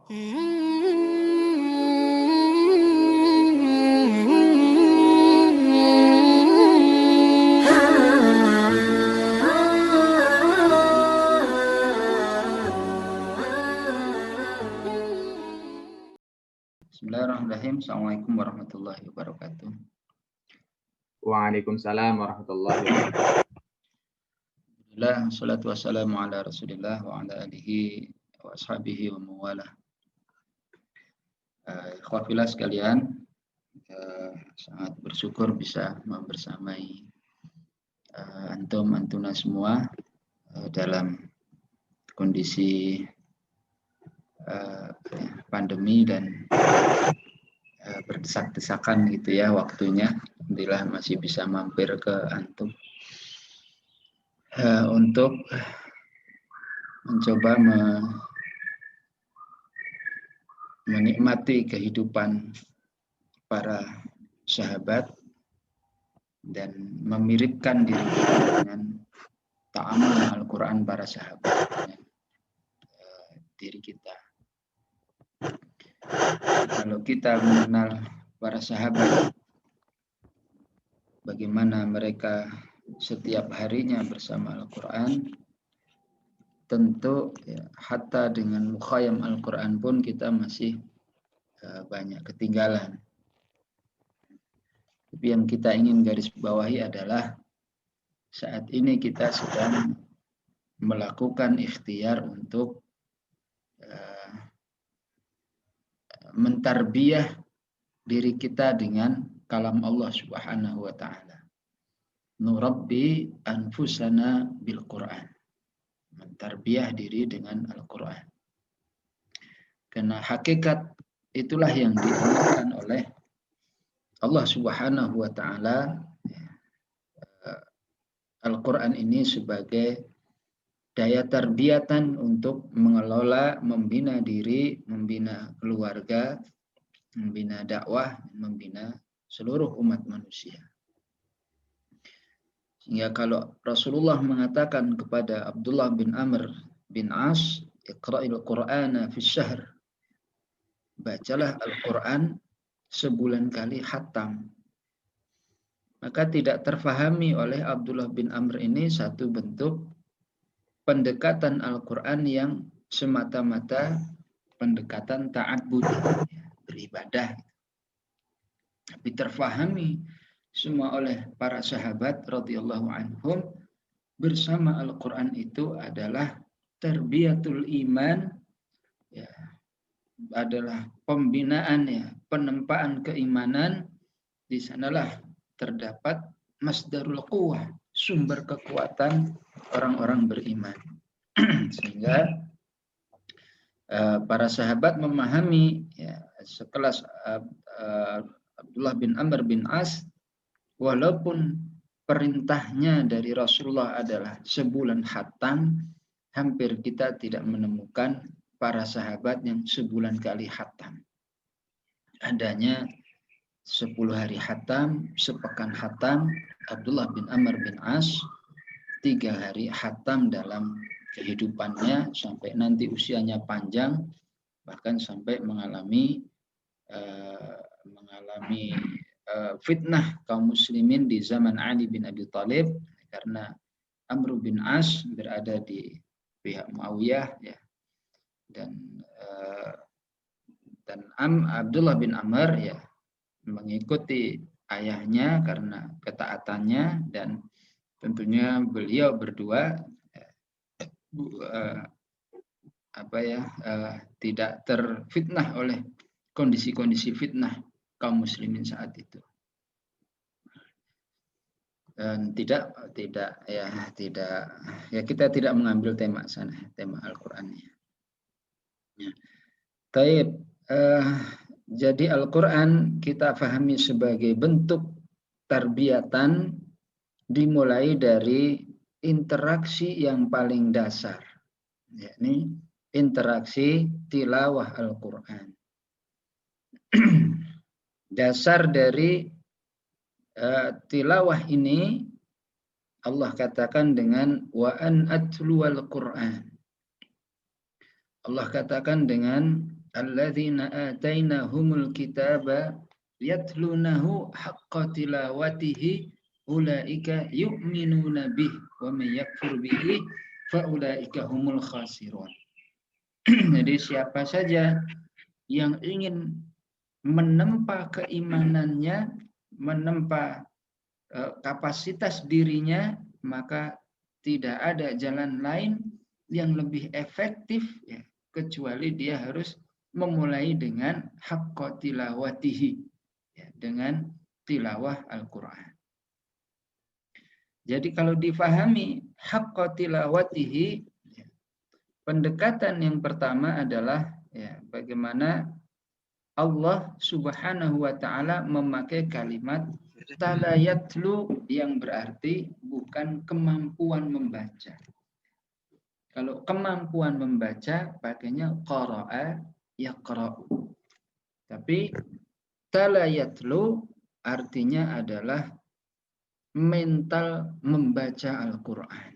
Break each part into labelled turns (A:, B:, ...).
A: Bismillahirrahmanirrahim. Assalamualaikum warahmatullahi wabarakatuh.
B: Waalaikumsalam warahmatullahi wabarakatuh.
A: Alhamdulillah, salatu wassalamu ala rasulillah wa ala alihi wa ashabihi wa mawalah. Ikhwafillah sekalian, sangat bersyukur bisa membersamai antuna semua dalam kondisi pandemi dan berdesak-desakan gitu ya waktunya. Alhamdulillah masih bisa mampir ke antum untuk mencoba menikmati kehidupan para sahabat dan memiripkan diri dengan ta'amul Al-Quran para sahabat dengan diri kita. Kalau kita mengenal para sahabat, bagaimana mereka setiap harinya bersama Al-Quran, tentu ya, hatta dengan mukhayam Al-Quran pun kita masih banyak ketinggalan. Tapi yang kita ingin garis bawahi adalah saat ini kita sedang melakukan ikhtiar untuk mentarbiyah diri kita dengan kalam Allah Subhanahu wa ta'ala. Nurabbi anfusana bil Quran. Mentarbiyah diri dengan Al-Quran. Karena hakikat itulah yang diajarkan oleh Allah Subhanahu wa ta'ala. Al-Quran ini sebagai daya tarbiyatan untuk mengelola, membina diri, membina keluarga, membina dakwah, membina seluruh umat manusia. Sehingga kalau Rasulullah mengatakan kepada Abdullah bin Amr bin As, "Iqra'il Qur'ana fi syahr." Bacalah Al-Quran sebulan kali khatam. Maka tidak terfahami oleh Abdullah bin Amr ini satu bentuk pendekatan Al-Quran yang semata-mata pendekatan ta'abbud, beribadah. Tapi terfahami semua oleh para sahabat radhiyallahu anhum bersama Al-Quran itu adalah tarbiyatul iman, ya, adalah pembinaan, ya, penempaan keimanan. Di sanalah terdapat masdarul quwwah, sumber kekuatan orang-orang beriman. Sehingga para sahabat memahami, ya, sekelas Abdullah bin Amr bin As, walaupun perintahnya dari Rasulullah adalah sebulan khatam, hampir kita tidak menemukan para sahabat yang sebulan kali khatam. Adanya 10 hari khatam, sepekan khatam. Abdullah bin Amr bin As 3 hari khatam dalam kehidupannya sampai nanti usianya panjang, bahkan sampai mengalami fitnah kaum muslimin di zaman Ali bin Abi Thalib karena Amr bin As berada di pihak Muawiyah, ya. Dan Abdullah bin Amr, ya, mengikuti ayahnya karena ketaatannya, dan tentunya beliau berdua tidak terfitnah oleh kondisi-kondisi fitnah kaum muslimin saat itu. Dan kita tidak mengambil tema sana, tema Al-Qur'annya. Ya. Taib, jadi Al-Quran kita pahami sebagai bentuk tarbiyatan dimulai dari interaksi yang paling dasar, yakni interaksi tilawah Al-Quran. Dasar dari tilawah ini Allah katakan dengan wa an atluwal Quran. Allah katakan dengan alladzina atainahumul kitaba yatlunahu haqqa tilawatihi ulaika yu'minuna bih wa may yakfur bihi fa ulaika humul khasirun. Jadi siapa saja yang ingin menempa keimanannya, menempa kapasitas dirinya, maka tidak ada jalan lain yang lebih efektif ya, kecuali dia harus memulai dengan haqqa tilawatihi, ya, dengan tilawah Al-Quran. Jadi kalau difahami haqqa tilawatihi, ya, pendekatan yang pertama adalah ya, bagaimana Allah Subhanahu wa taala memakai kalimat tala yatlu yang berarti bukan kemampuan membaca. Kalau kemampuan membaca pakainya qara'a yaqra'u. Tapi tala yatlu artinya adalah mental membaca Al-Qur'an.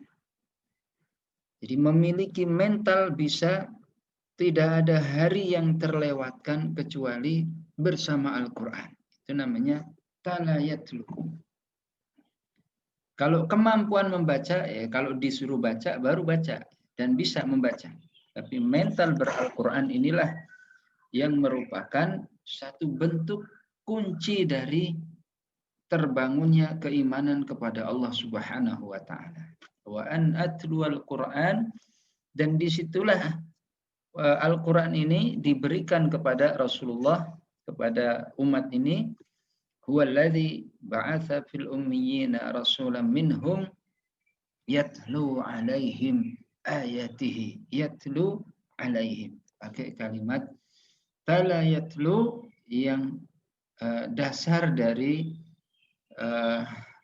A: Jadi memiliki mental bisa. Tidak ada hari yang terlewatkan kecuali bersama Al-Quran. Itu namanya tala yatlu. Kalau kemampuan membaca, ya kalau disuruh baca, baru baca. Dan bisa membaca. Tapi mental ber-Al-Quran inilah yang merupakan satu bentuk kunci dari terbangunnya keimanan kepada Allah Subhanahu wa ta'ala. Wa an atlu al-Quran, dan disitulah Al-Quran ini diberikan kepada Rasulullah, kepada umat ini. Huwallazi ba'atha fil ummiyina rasulan minhum yatlu alaihim ayatihi. Yatlu alaihim. Pakai kalimat tala yatlu yang dasar dari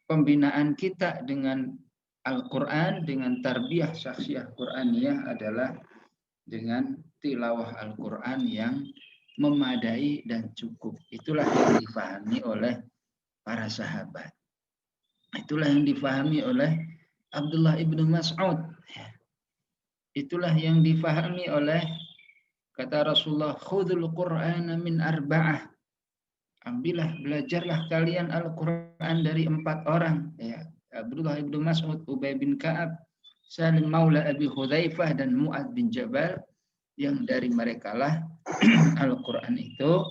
A: pembinaan kita dengan Al-Quran, dengan tarbiyah syakhsiyah Quraniyah adalah dengan tilawah Al-Quran yang memadai dan cukup. Itulah yang difahami oleh para sahabat. Itulah yang difahami oleh Abdullah ibnu Mas'ud. Itulah yang difahami oleh, kata Rasulullah, khudul Qur'ana min arba'ah. Ambillah, belajarlah kalian Al-Quran dari 4 orang. Ya, Abdullah ibnu Mas'ud, Ubay bin Ka'ab, Salim Maula Abi Hudzaifah, dan Mu'ad bin Jabal, yang dari mereka lah Al-Quran itu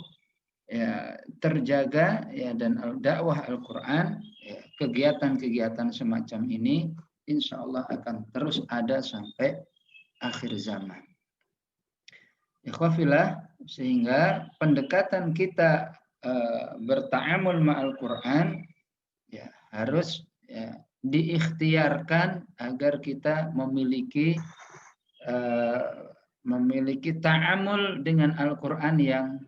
A: ya, terjaga ya, dan dakwah Al-Quran, ya, kegiatan-kegiatan semacam ini insya Allah akan terus ada sampai akhir zaman. Ikhwafillah, sehingga pendekatan kita berta'amul ma'al Quran ya, harus ya, diikhtiarkan agar kita memiliki ta'amul dengan Al-Quran yang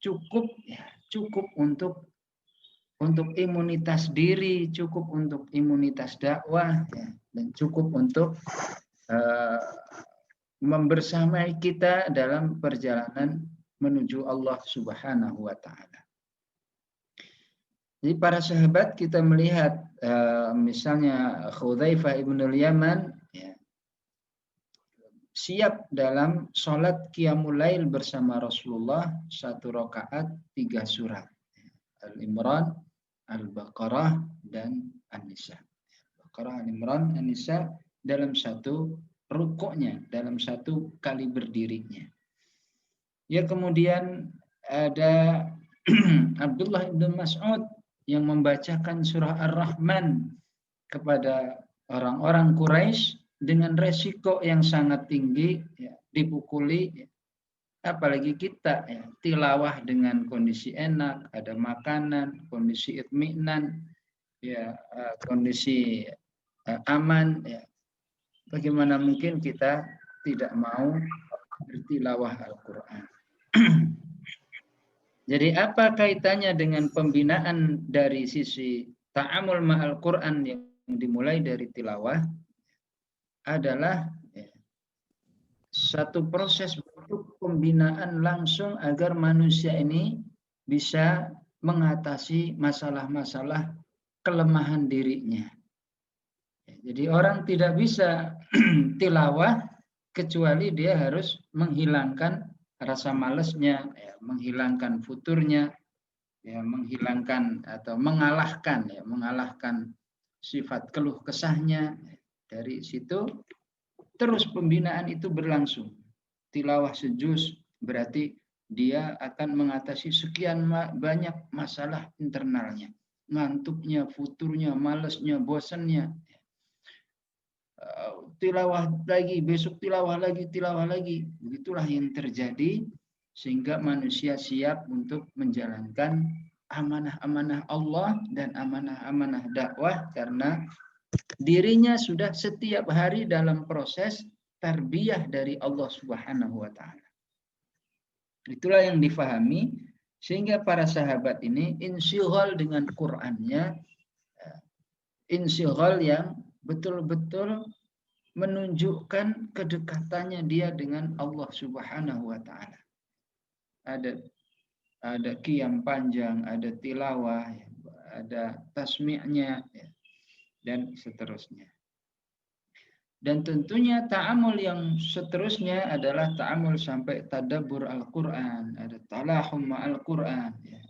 A: cukup ya, cukup untuk imunitas diri, cukup untuk imunitas dakwah ya, dan cukup untuk membersamai kita dalam perjalanan menuju Allah Subhanahu wa ta'ala. Jadi para sahabat kita melihat misalnya Hudzaifah ibnul Yaman ya, siap dalam sholat qiyamul lail bersama Rasulullah 1 rakaat 3 surat. Al-Imran, Al-Baqarah, dan An-Nisa. Baqarah, Al-Imran, An-Nisa dalam satu rukuknya, dalam satu kali berdirinya. Ya, kemudian ada Abdullah bin Mas'ud yang membacakan surah Ar-Rahman kepada orang-orang Quraisy dengan resiko yang sangat tinggi ya, dipukuli ya. Apalagi kita ya, tilawah dengan kondisi enak, ada makanan, kondisi itminan ya, kondisi aman ya. Bagaimana mungkin kita tidak mau bertilawah Al-Quran? Jadi apa kaitannya dengan pembinaan dari sisi ta'amul ma'al Quran yang dimulai dari tilawah? Adalah ya, satu proses bentuk pembinaan langsung agar manusia ini bisa mengatasi masalah-masalah kelemahan dirinya. Jadi orang tidak bisa tilawah kecuali dia harus menghilangkan rasa malasnya, ya, menghilangkan futurnya, ya, menghilangkan atau mengalahkan sifat keluh kesahnya. Dari situ terus pembinaan itu berlangsung. Tilawah sejuz berarti dia akan mengatasi sekian banyak masalah internalnya. Ngantuknya, futurnya, malasnya, bosannya. Tilawah lagi, besok tilawah lagi. Begitulah yang terjadi sehingga manusia siap untuk menjalankan amanah-amanah Allah dan amanah-amanah dakwah karena dirinya sudah setiap hari dalam proses tarbiyah dari Allah Subhanahu wa taala. Itulah yang difahami sehingga para sahabat ini insyghal dengan Qur'annya, insyghal yang betul-betul menunjukkan kedekatannya dia dengan Allah Subhanahu wa taala. Ada qiyam panjang, ada tilawah, ada tasmi'nya, dan seterusnya. Dan tentunya ta'amul yang seterusnya adalah ta'amul sampai tadabbur Al-Quran, ada talahum Al-Quran, ya.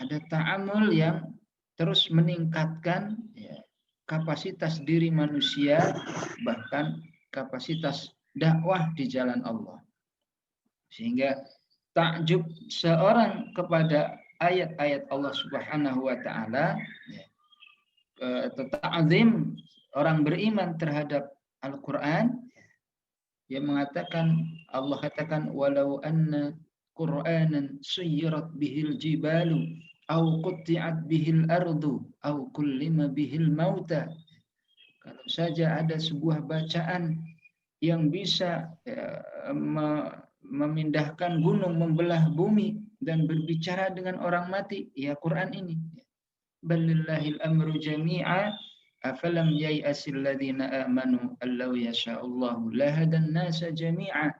A: Ada ta'amul yang terus meningkatkan, ya, kapasitas diri manusia, bahkan kapasitas dakwah di jalan Allah. Sehingga takjub seorang kepada ayat-ayat Allah Subhanahu wa taala, ya, atau ta'zim orang beriman terhadap Al-Quran, yang mengatakan, Allah katakan, walau anna Qur'anan suyirat bihil jibalu au qutti'at bihil ardu au kullima bihil mauta. Kalau saja ada sebuah bacaan yang bisa memindahkan gunung, membelah bumi dan berbicara dengan orang mati, ya Quran ini. Balillahil amru jami'a afalam yai'asil ladzina amanu allau yasha'allahu lahadan nasa jami'a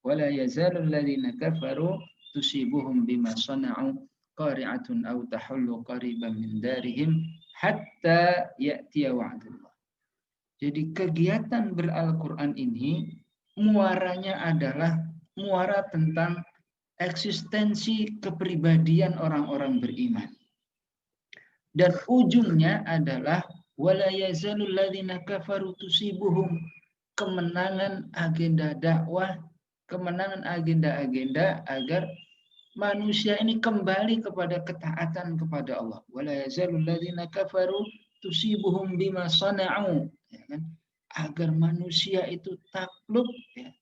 A: wala yazalul ladzina kafaru tusibuhum bima sana'u qari'atun aw tahullu qariban min darihim hatta ya'tiya wa'dullah. Jadi kegiatan berAl-Quran ini muaranya adalah muara tentang eksistensi kepribadian orang-orang beriman. Dan ujungnya adalah wala yazalul ladzina kafaru tusibuhum, kemenangan agenda dakwah, kemenangan agenda-agenda agar manusia ini kembali kepada ketaatan kepada Allah. Wala yazalul ladzina kafaru tusibuhum bima sana'u, ya kan? Agar manusia itu takluk, ya,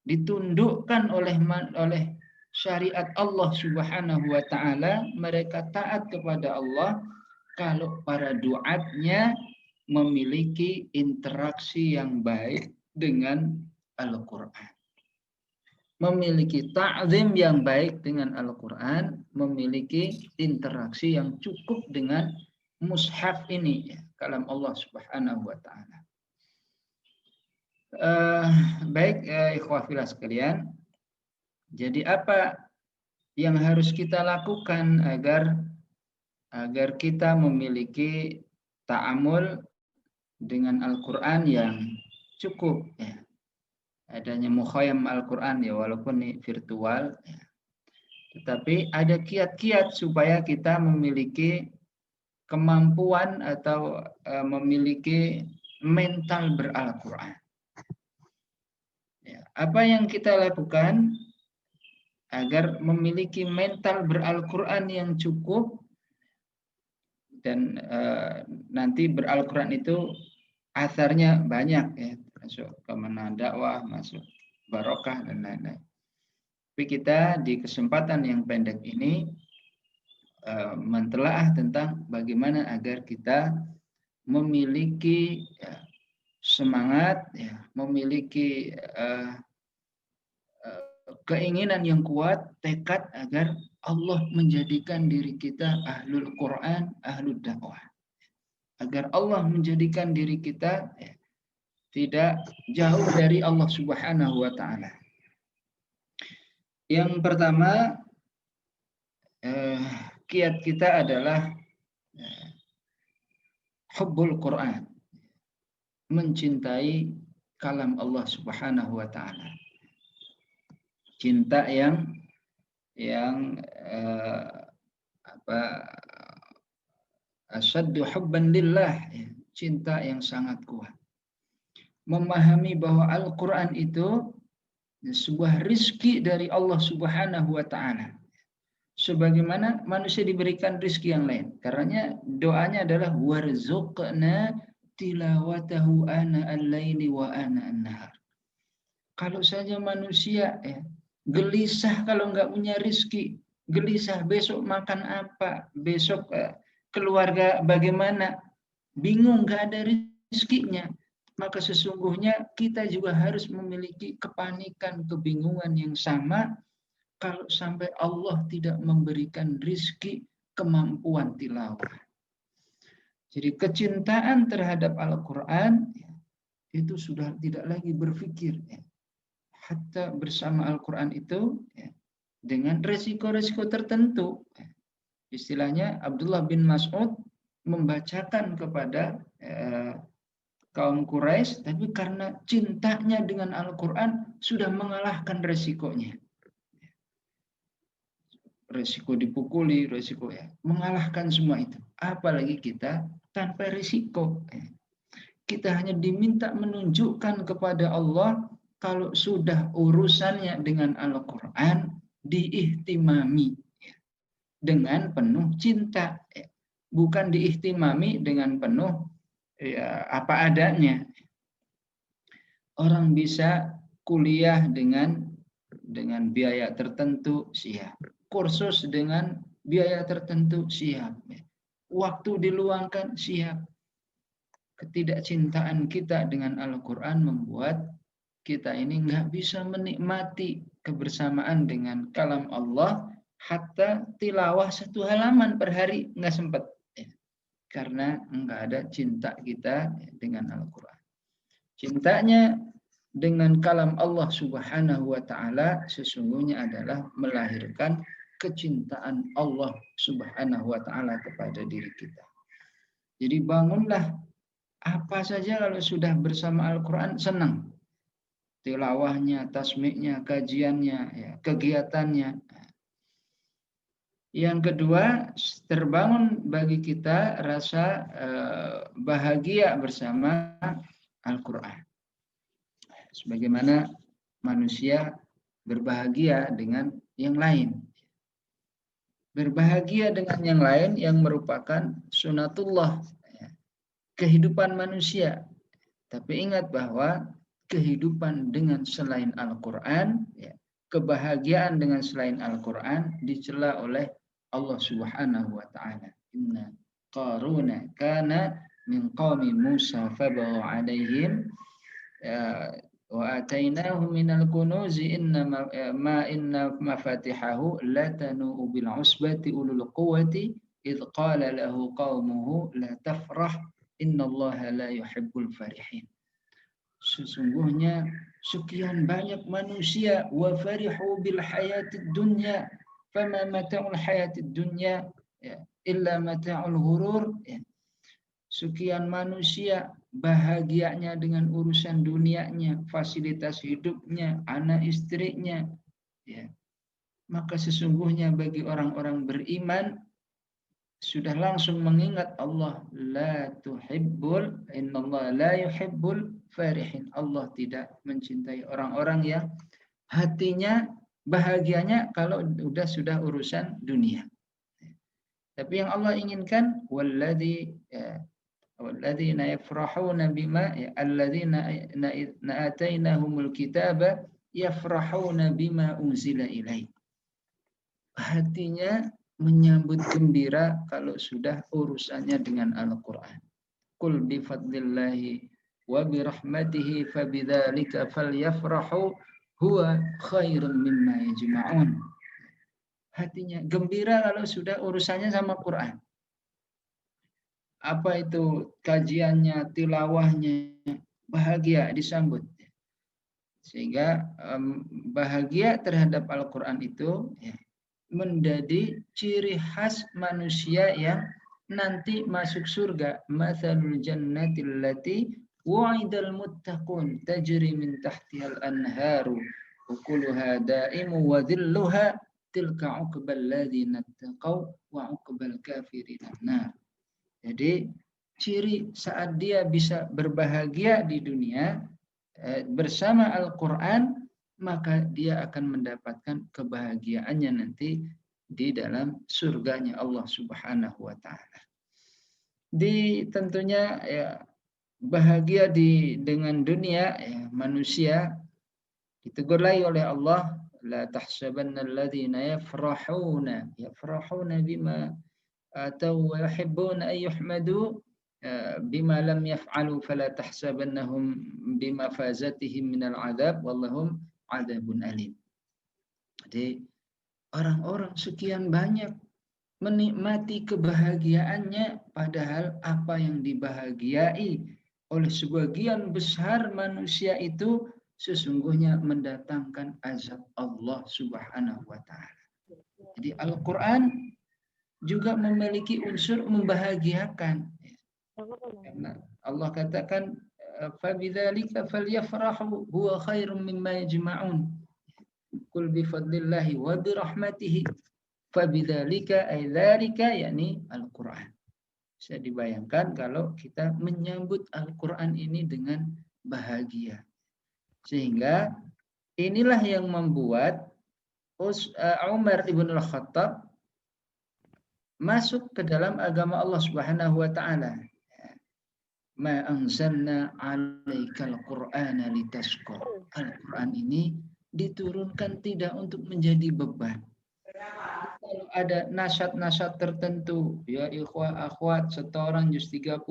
A: ditundukkan oleh syariat Allah Subhanahu wa taala, mereka taat kepada Allah kalau para duatnya memiliki interaksi yang baik dengan Al-Quran. Memiliki ta'zim yang baik dengan Al-Quran, memiliki interaksi yang cukup dengan mushaf ini, ya, kalam Allah Subhanahu wa ta'ala. Baik, ikhwah fillah sekalian. Jadi apa yang harus kita lakukan agar kita memiliki ta'amul dengan Al-Quran yang cukup, ya. Adanya mukhayyam Al-Quran, ya, walaupun ini virtual, ya. Tetapi ada kiat-kiat supaya kita memiliki kemampuan atau memiliki mental beral-Quran. Ya. Apa yang kita lakukan agar memiliki mental beral-Quran yang cukup? Dan nanti beral-Quran itu asarnya banyak, ya, masuk kemenangan dakwah, masuk barokah dan lain-lain. Tapi kita di kesempatan yang pendek ini mentelaah tentang bagaimana agar kita memiliki, ya, semangat, ya, memiliki keinginan yang kuat, tekad agar Allah menjadikan diri kita ahlul Quran, ahlul dakwah. Agar Allah menjadikan diri kita, ya, tidak jauh dari Allah Subhanahu wa ta'ala. Yang pertama, kiat kita adalah hubbul Quran, mencintai kalam Allah Subhanahu wa ta'ala. cinta yang apa, asyaddu hubban lillah, ya, cinta yang sangat kuat. Memahami bahwa Al-Quran itu sebuah rizki dari Allah Subhanahu wa Ta'ala. Sebagaimana manusia diberikan rizki yang lain. Karena doanya adalah warzuqna tilawatahu ana al-laili wa ana an-nahar. Kalau saja manusia gelisah kalau nggak punya rizki, gelisah besok makan apa, besok keluarga bagaimana, bingung nggak ada rizkinya, maka sesungguhnya kita juga harus memiliki kepanikan, kebingungan yang sama kalau sampai Allah tidak memberikan rizki kemampuan tilawah. Jadi kecintaan terhadap Al-Quran itu sudah tidak lagi berpikir hatta bersama Al-Quran itu dengan resiko-resiko tertentu. Istilahnya Abdullah bin Mas'ud membacakan kepada kaum Quraisy, tapi karena cintanya dengan Al-Quran sudah mengalahkan resikonya. Resiko dipukuli, resiko mengalahkan semua itu. Apalagi kita tanpa risiko. Kita hanya diminta menunjukkan kepada Allah kalau sudah urusannya dengan Al-Quran diihtimami dengan penuh cinta, bukan diihtimami dengan penuh apa adanya. Orang bisa kuliah dengan biaya tertentu, siap. Kursus dengan biaya tertentu, siap. Waktu diluangkan, siap. Ketidakcintaan kita dengan Al-Quran membuat kita ini nggak bisa menikmati kebersamaan dengan kalam Allah, hatta tilawah 1 halaman per hari nggak sempat, karena nggak ada cinta kita dengan Al-Quran. Cintanya dengan kalam Allah Subhanahu wa Ta'ala sesungguhnya adalah melahirkan kecintaan Allah Subhanahu wa Ta'ala kepada diri kita. Jadi bangunlah, apa saja kalau sudah bersama Al-Quran senang. Tilawahnya, tasmiknya, kajiannya, kegiatannya. Yang kedua, terbangun bagi kita rasa bahagia bersama Al-Quran. Sebagaimana manusia berbahagia dengan yang lain. Berbahagia dengan yang lain yang merupakan sunatullah, kehidupan manusia. Tapi ingat bahwa kehidupan dengan selain Al-Quran, kebahagiaan dengan selain Al-Quran dicela oleh Allah Subhanahu wa Ta'ala. Inna Qaruna kana min qaumi Musa fabagha alaihim wa atainahu minal kunuzi inna mafatihahu latanu bil usbati ulul quwwati idh qala lahu qaumuhu la tafrah innallaha la yuhibbul farihin. Sesungguhnya sekian banyak manusia wa farihu bil hayatid dunya fama mata'ul hayatid dunya illa mata'ul ghurur. Sekian manusia bahagianya dengan urusan dunianya, fasilitas hidupnya, anak istrinya, maka sesungguhnya bagi orang-orang beriman sudah langsung mengingat Allah, la tuhibbul innallaha la yuhibbul farihin. Allah tidak mencintai orang-orang yang hatinya bahagianya kalau sudah urusan dunia. Tapi yang Allah inginkan walladzina yafrahuna bima alladzina atainahumul kitaba yafrahuna bima unzila ilaih. Hatinya menyambut gembira kalau sudah urusannya dengan Al-Quran. Qul bifadlillahi wa birahmatihi fabidzalika falyafrahu huwa khairun mimma yajma'un. Hatinya gembira kalau sudah urusannya sama Quran. Apa itu kajiannya, tilawahnya, bahagia disambut. Sehingga bahagia terhadap Al-Quran itu menjadi ciri khas manusia yang nanti masuk surga. Mathalul jannatil lati wa'idal muttaqun tajri min tahtihal anharu ukuluha daimu wa dhilluha tilka uqbal ladzina taqaw wa uqbal kafirin nar. Jadi ciri saat dia bisa berbahagia di dunia bersama Al-Qur'an, maka dia akan mendapatkan kebahagiaannya nanti di dalam surganya Allah Subhanahu wa taala. Tentunya ya, bahagia dengan dunia ya, manusia ditegur lagi oleh Allah, la tahsabanna alladhina yafrahuna bima atau yuhibbuna an yuhmadu bima lam yaf'alu fala tahsabannahum bimafazatihim minal adab wallahum adabun alim. Jadi orang-orang sekian banyak menikmati kebahagiaannya, padahal apa yang dibahagiai oleh sebagian besar manusia itu sesungguhnya mendatangkan azab Allah Subhanahu wa taala. Jadi Al-Qur'an juga memiliki unsur membahagiakan. Karena Allah katakan fabidzalika falyafrahu huwa khairum mimma yajma'un. Qul bi fadlillahi wa bi rahmatihi fabidzalika ay dzalika yakni Al-Qur'an. Bisa dibayangkan kalau kita menyambut Al-Qur'an ini dengan bahagia. Sehingga inilah yang membuat Umar ibn al-Khattab masuk ke dalam agama Allah Subhanahu wa taala. Ma anzalna 'alaikal Qur'ana litasqa. Al-Qur'an ini diturunkan tidak untuk menjadi beban. Kalau ada nasyad-nasyad tertentu, ya ikhwah akhwat, setoran juz 30,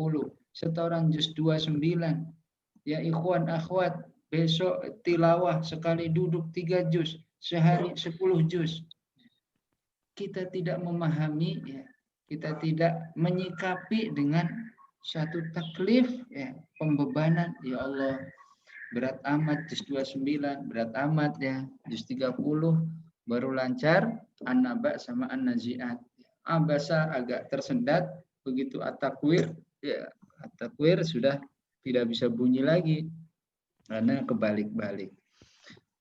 A: setoran juz 29. Ya ikhwan akhwat, besok tilawah sekali duduk 3 juz, sehari 10 juz. Kita tidak memahami, ya, kita tidak menyikapi dengan satu taklif, ya, pembebanan. Ya Allah, berat amat juz 29, berat amat ya juz 30, baru lancar An-Naba sama An-Nazi'at. Abasa agak tersendat, begitu at-takwir, ya at-takwir sudah tidak bisa bunyi lagi karena kebalik-balik.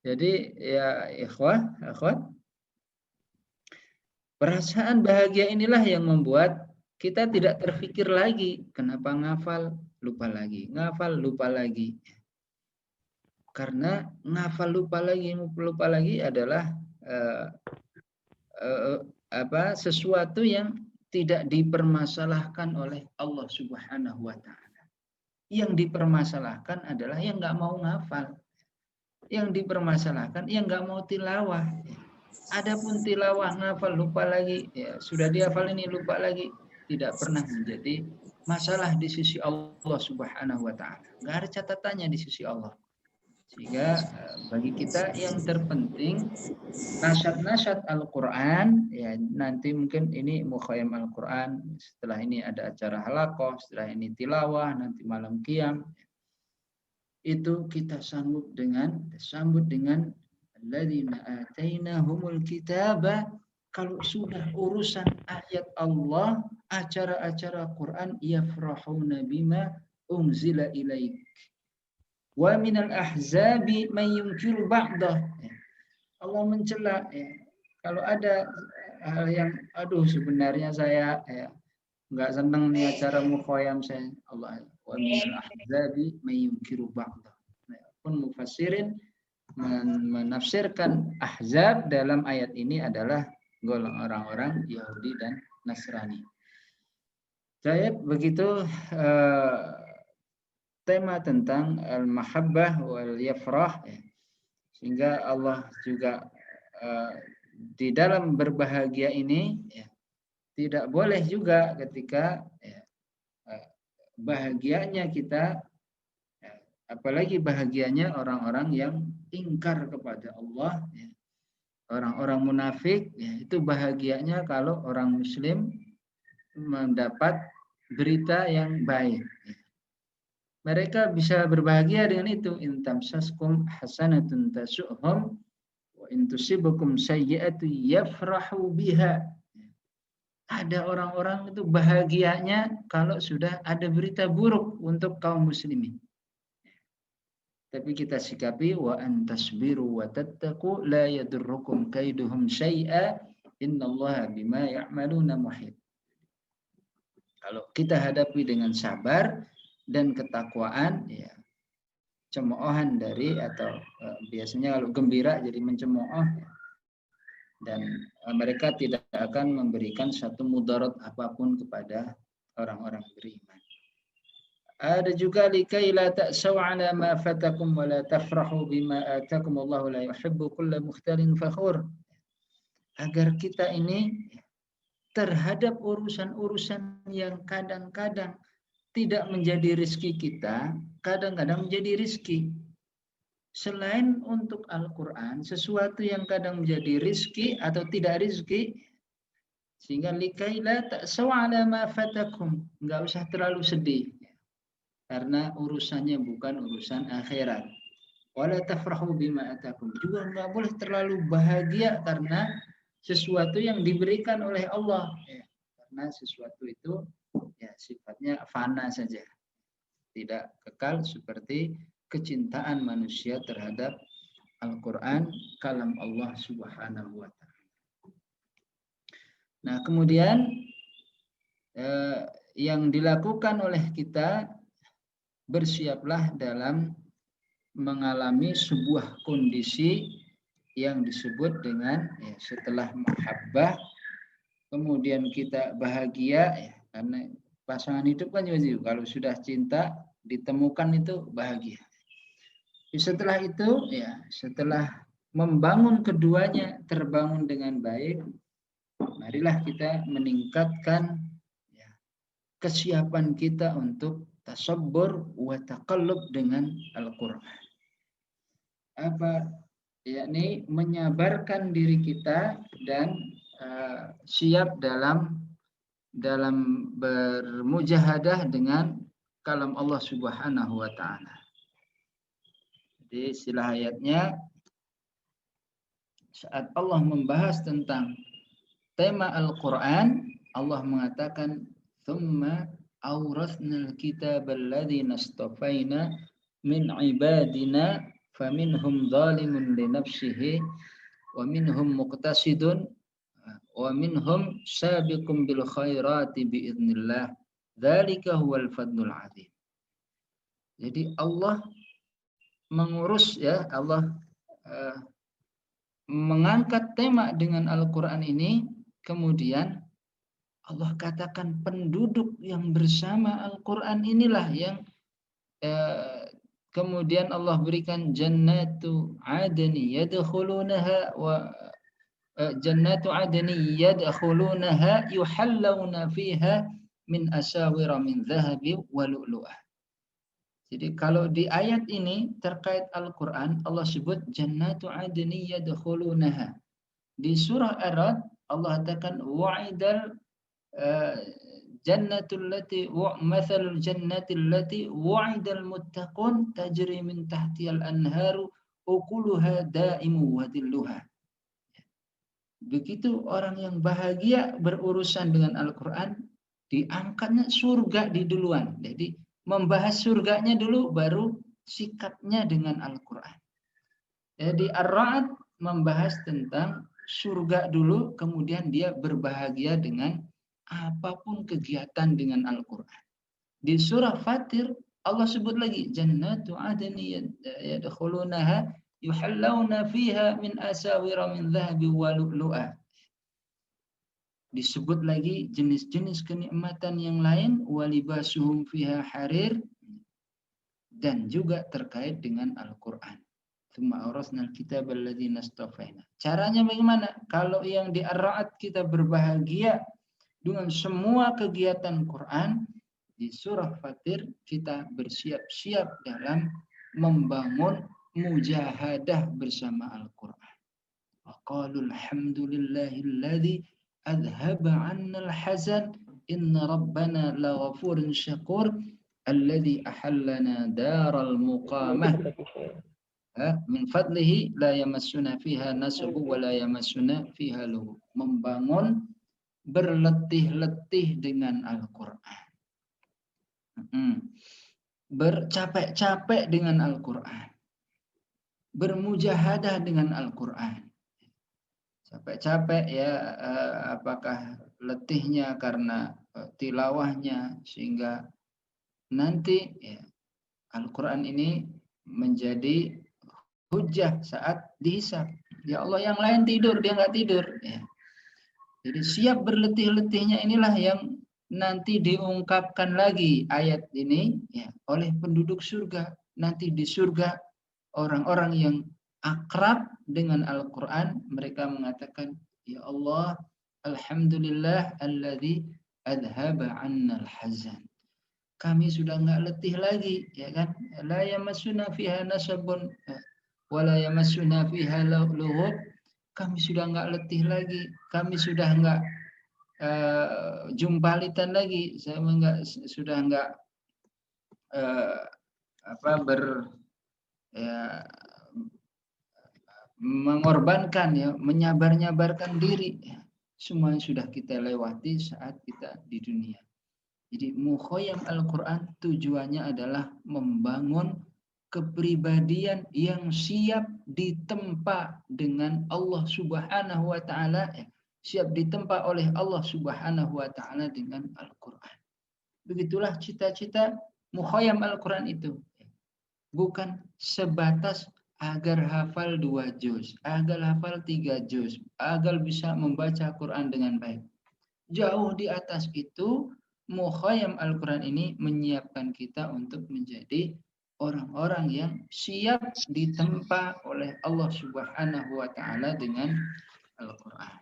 A: Jadi ya ikhwah, akhwat, perasaan bahagia inilah yang membuat kita tidak terfikir lagi kenapa ngafal lupa lagi, ngafal lupa lagi. Karena ngafal lupa lagi adalah sesuatu yang tidak dipermasalahkan oleh Allah Subhanahu wa taala. Yang dipermasalahkan adalah yang nggak mau ngafal. Yang dipermasalahkan yang nggak mau tilawah. Adapun tilawah ngafal lupa lagi, ya sudah dihafal ini lupa lagi, tidak pernah menjadi masalah di sisi Allah Subhanahu wa taala. Nggak ada catatannya di sisi Allah. Sehingga bagi kita yang terpenting nasyad-nasyad Al-Quran, ya nanti mungkin ini mukhayyam Al-Quran, setelah ini ada acara halaqah, setelah ini tilawah, nanti malam qiyam, itu kita sambut dengan alladzina atainahumul kitaba. Kalau sudah urusan ayat Allah, acara-acara Quran, yafrahuna bima unzila ilaik. Wa minal ahzabi man yunkiru ba'dah. Allah mencela, ya. Kalau ada hal yang sebenarnya saya enggak senang nih acara mukhayyam saya, Allah wa minal ahzabi man yunkiru ba'dah. Pun mufassirin menafsirkan ahzab dalam ayat ini adalah golongan orang-orang Yahudi dan Nasrani. Saya begitu tema tentang al-mahabbah wal yafrah, ya. Sehingga Allah juga di dalam berbahagia ini, ya, tidak boleh juga ketika bahagianya kita, ya, apalagi bahagianya orang-orang yang ingkar kepada Allah, ya. Orang-orang munafik, ya, itu bahagianya kalau orang muslim mendapat berita yang baik, ya. Mereka bisa berbahagia dengan itu. In tamsaskum hasanatun tasu'hum wa in tusibukum sayyi'atu yafrahu biha. Ada orang-orang itu bahagianya kalau sudah ada berita buruk untuk kaum muslimin. Tapi kita sikapi wa antasbiru wa tattaqu la yadurrukum kaiduhum syai'a innallaha bima ya'maluna muhit. Kalau kita hadapi dengan sabar dan ketakwaan, ya cemoohan dari atau biasanya kalau gembira jadi mencemooh, dan mereka tidak akan memberikan satu mudarat apapun kepada orang-orang beriman. Ada juga likai la ta'saw ala ma fatakum wa la tafrahu bima atakum Allahu la yuhibbu kulla mukhtalin fakhur. Agar kita ini terhadap urusan-urusan yang kadang-kadang tidak menjadi rizki kita, kadang-kadang menjadi rizki. Selain untuk Al-Quran, sesuatu yang kadang menjadi rizki atau tidak rizki, sehingga likai la ta'saw ala ma fatakum, enggak usah terlalu sedih. Karena urusannya bukan urusan akhirat. Wala tafrahu bima atakum. Juga enggak boleh terlalu bahagia karena sesuatu yang diberikan oleh Allah. Ya, karena sesuatu itu ya sifatnya fana saja. Tidak kekal seperti kecintaan manusia terhadap Al-Quran, kalam Allah Subhanahu wa ta'ala. Nah, kemudian yang dilakukan oleh kita, bersiaplah dalam mengalami sebuah kondisi yang disebut dengan ya, setelah mahabbah, kemudian kita bahagia, ya, karena pasangan hidup kan juga kalau sudah cinta ditemukan itu bahagia. Setelah itu, ya setelah membangun keduanya terbangun dengan baik, marilah kita meningkatkan ya, kesiapan kita untuk tasabbur wa taqallub dengan Al-Quran. Apa? Yakni menyabarkan diri kita dan siap dalam bermujahadah dengan kalam Allah Subhanahu wa ta'ala. Jadi istilah ayatnya, saat Allah membahas tentang tema Al-Quran, Allah mengatakan thumma awrathnal kitabal ladzina istafaina min ibadina faminhum zalimun li nafsihi wa minhum muqtasidun wa minhum sabiqun bil khairati biidznillah dzalika huwal fadlul azim. Jadi Allah mengurus, ya Allah mengangkat tema dengan Al-Quran ini, kemudian Allah katakan penduduk yang bersama Al-Quran inilah yang kemudian Allah berikan jannatu adni yadkhulunaha wa jannatu adni yadkhulunaha yuhallawna fiha min asawira min dhahabi wa lu'lu'ah. Jadi kalau di ayat ini terkait Al-Quran, Allah sebut jannatu adni yadkhulunaha. Di surah Ar-Ra'd Allah katakan wa'idal jannatul lati wa mathalul jannatil lati wa'idal muttaqun tajri min tahtiyal anharu ukuluha da'imu wa dhilluha. Begitu orang yang bahagia berurusan dengan Al-Quran, diangkatnya surga di duluan. Jadi membahas surganya dulu, baru sikapnya dengan Al-Quran. Jadi Ar-Ra'd membahas tentang surga dulu, kemudian dia berbahagia dengan apapun kegiatan dengan Al-Quran. Di surah Fatir Allah sebut lagi jannatu adni yadkhulunaha yuhallawna fiha min asawira min dhahabi wa lu'lu'ah. Disebut lagi jenis-jenis kenikmatan yang lain, walibasuhum fiha harir, dan juga terkait dengan Al-Quran. Tsumma awrasnal kitabal ladzina istafaina. Caranya bagaimana? Kalau yang di Ar-Ra'd kita berbahagia dengan semua kegiatan Quran, di surah Fatir kita bersiap-siap dalam membangun mujahadah bersama Al-Quran. Wa qalu alhamdulillahilladzi adhaba 'annal hazan inna rabbana laghafurun syakur alladzi ahallana daral muqamah min fadlihi la yamassuna fiha nasbu wa la yamassuna fiha lughub. Membangun berletih-letih dengan Al-Quran, bercapek-capek dengan Al-Quran. bermujahadah dengan Al-Quran. Capek-capek ya, apakah letihnya karena tilawahnya, sehingga nanti ya, Al-Quran ini menjadi hujah saat dihisab. Ya Allah, yang lain tidur, dia nggak tidur. Ya. Jadi siap berletih-letihnya inilah yang nanti diungkapkan lagi ayat ini ya, oleh penduduk surga. Nanti di surga orang-orang yang akrab dengan Al-Quran, mereka mengatakan, ya Allah, alhamdulillah alladzi adhaba 'annal hazan. Kami sudah nggak letih lagi, ya kan? La yamassuna fiha nasabun wa la yamassuna fiha lughub. Kami sudah nggak letih lagi, kami sudah nggak jumpalitan lagi, saya sudah nggak ya, mengorbankan ya, menyabar-nyabarkan diri ya. Semua yang sudah kita lewati saat kita di dunia. Jadi mukhoyam Al-Quran tujuannya adalah membangun kepribadian yang siap ditempa dengan Allah Subhanahu wa taala ya. Siap ditempa oleh Allah Subhanahu wa taala dengan Al-Quran. Begitulah cita-cita mukhoyam Al-Quran itu. Bukan sebatas agar hafal 2 juz, agar hafal 3 juz, agar bisa membaca Quran dengan baik. Jauh di atas itu, mukhayyam Al-Quran ini menyiapkan kita untuk menjadi orang-orang yang siap ditempa oleh Allah Subhanahu wa taala dengan Al-Quran.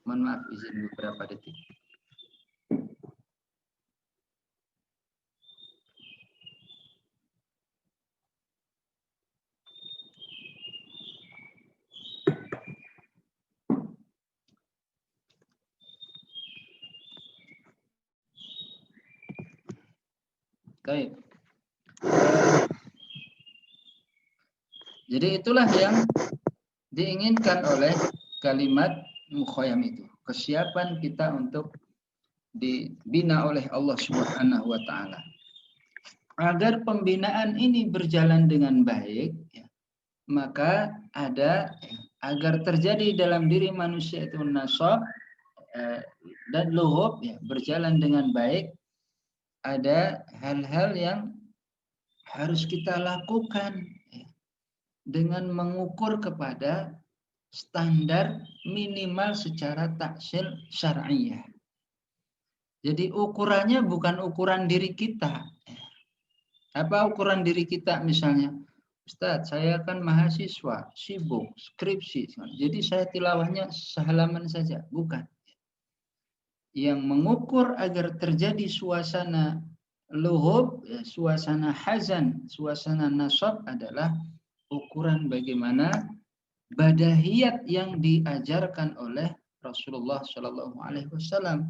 A: Mohon maaf, izin beberapa detik. Baik. Jadi itulah yang diinginkan oleh kalimat mukhayyam itu. Kesiapan kita untuk dibina oleh Allah Subhanahu wa taala. Agar pembinaan ini berjalan dengan baik, ya, maka ada agar terjadi dalam diri manusia itu nasab dan luhub ya, berjalan dengan baik, ada hal-hal yang harus kita lakukan ya, dengan mengukur kepada standar minimal secara taksil syar'iyah. Jadi ukurannya bukan ukuran diri kita. Apa ukuran diri kita misalnya? Ustadz, saya kan mahasiswa, sibuk, skripsi. Jadi saya tilawahnya sehalaman saja. Bukan. Yang mengukur agar terjadi suasana luhub, ya, suasana hazan, suasana nasab adalah ukuran bagaimana badahiyat yang diajarkan oleh Rasulullah Shallallahu Alaihi Wasallam,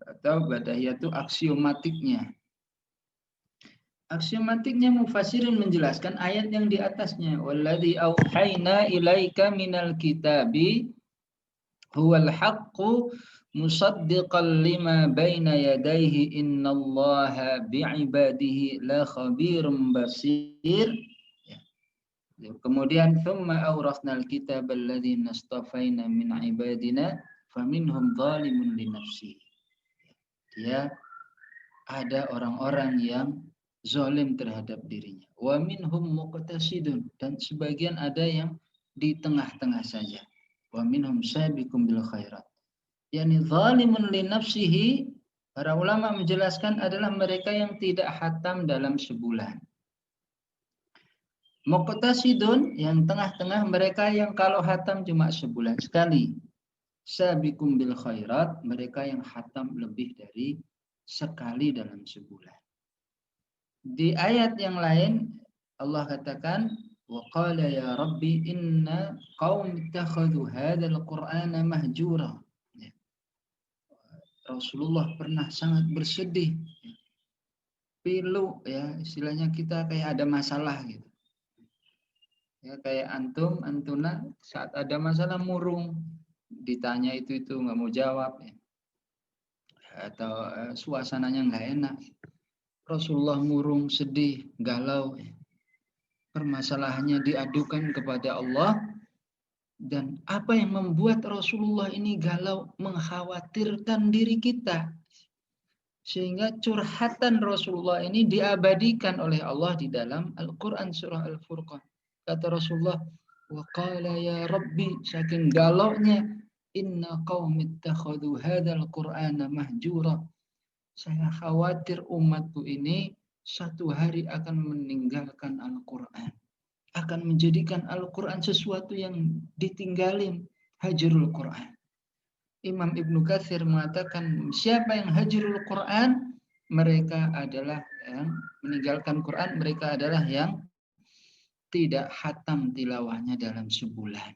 A: atau badahiyat itu aksiomatiknya. Aksiomatiknya mufassirin menjelaskan ayat yang di atasnya. Walladzi auhayna ilaika minal kitabi huwal haqqu musaddiqan lima baina yadayhi innallaha bi'ibadihi la khabirum basir. Kemudian thumma awrasnal kitab alladzi nastafaina min ibadina faminhum zalimun li nafsihi. Dia ada orang-orang yang zalim terhadap dirinya. Wa minhum muqtasidun, dan sebagian ada yang di tengah-tengah saja. Wa minhum sabiqum bil khairat. Yani zalimun li nafsihi, para ulama menjelaskan adalah mereka yang tidak khatam dalam sebulan. Muqtasidun, yang tengah-tengah, mereka yang kalau khatam cuma sebulan sekali. Sabiqum bil khairat, mereka yang khatam lebih dari sekali dalam sebulan. Di ayat yang lain Allah katakan, wa qala ya rabbi inna qaumi ittakhadhu hadzal qur'ana mahjura. Rasulullah pernah sangat bersedih, pilu ya, istilahnya kita kayak ada masalah gitu. Ya, kayak antum, antuna saat ada masalah murung, ditanya itu nggak mau jawab ya. Atau suasananya nggak enak. Rasulullah murung, sedih, galau ya. permasalahannya diadukan kepada Allah. Dan apa yang membuat Rasulullah ini galau, mengkhawatirkan diri kita. Sehingga curhatan Rasulullah ini diabadikan oleh Allah di dalam Al-Quran surah Al-Furqan. Kata Rasulullah, wa qala ya Rabbi, saking galaunya, inna qaumi ittakhadhu hadzal Qur'ana mahjura. Saya khawatir umatku ini satu hari akan meninggalkan Al-Quran. Akan menjadikan Al-Quran sesuatu yang ditinggalin, hajrul Quran. Imam Ibnu Katsir mengatakan siapa yang hajrul Quran, mereka adalah yang meninggalkan Quran, mereka adalah yang tidak khatam tilawahnya dalam sebulan.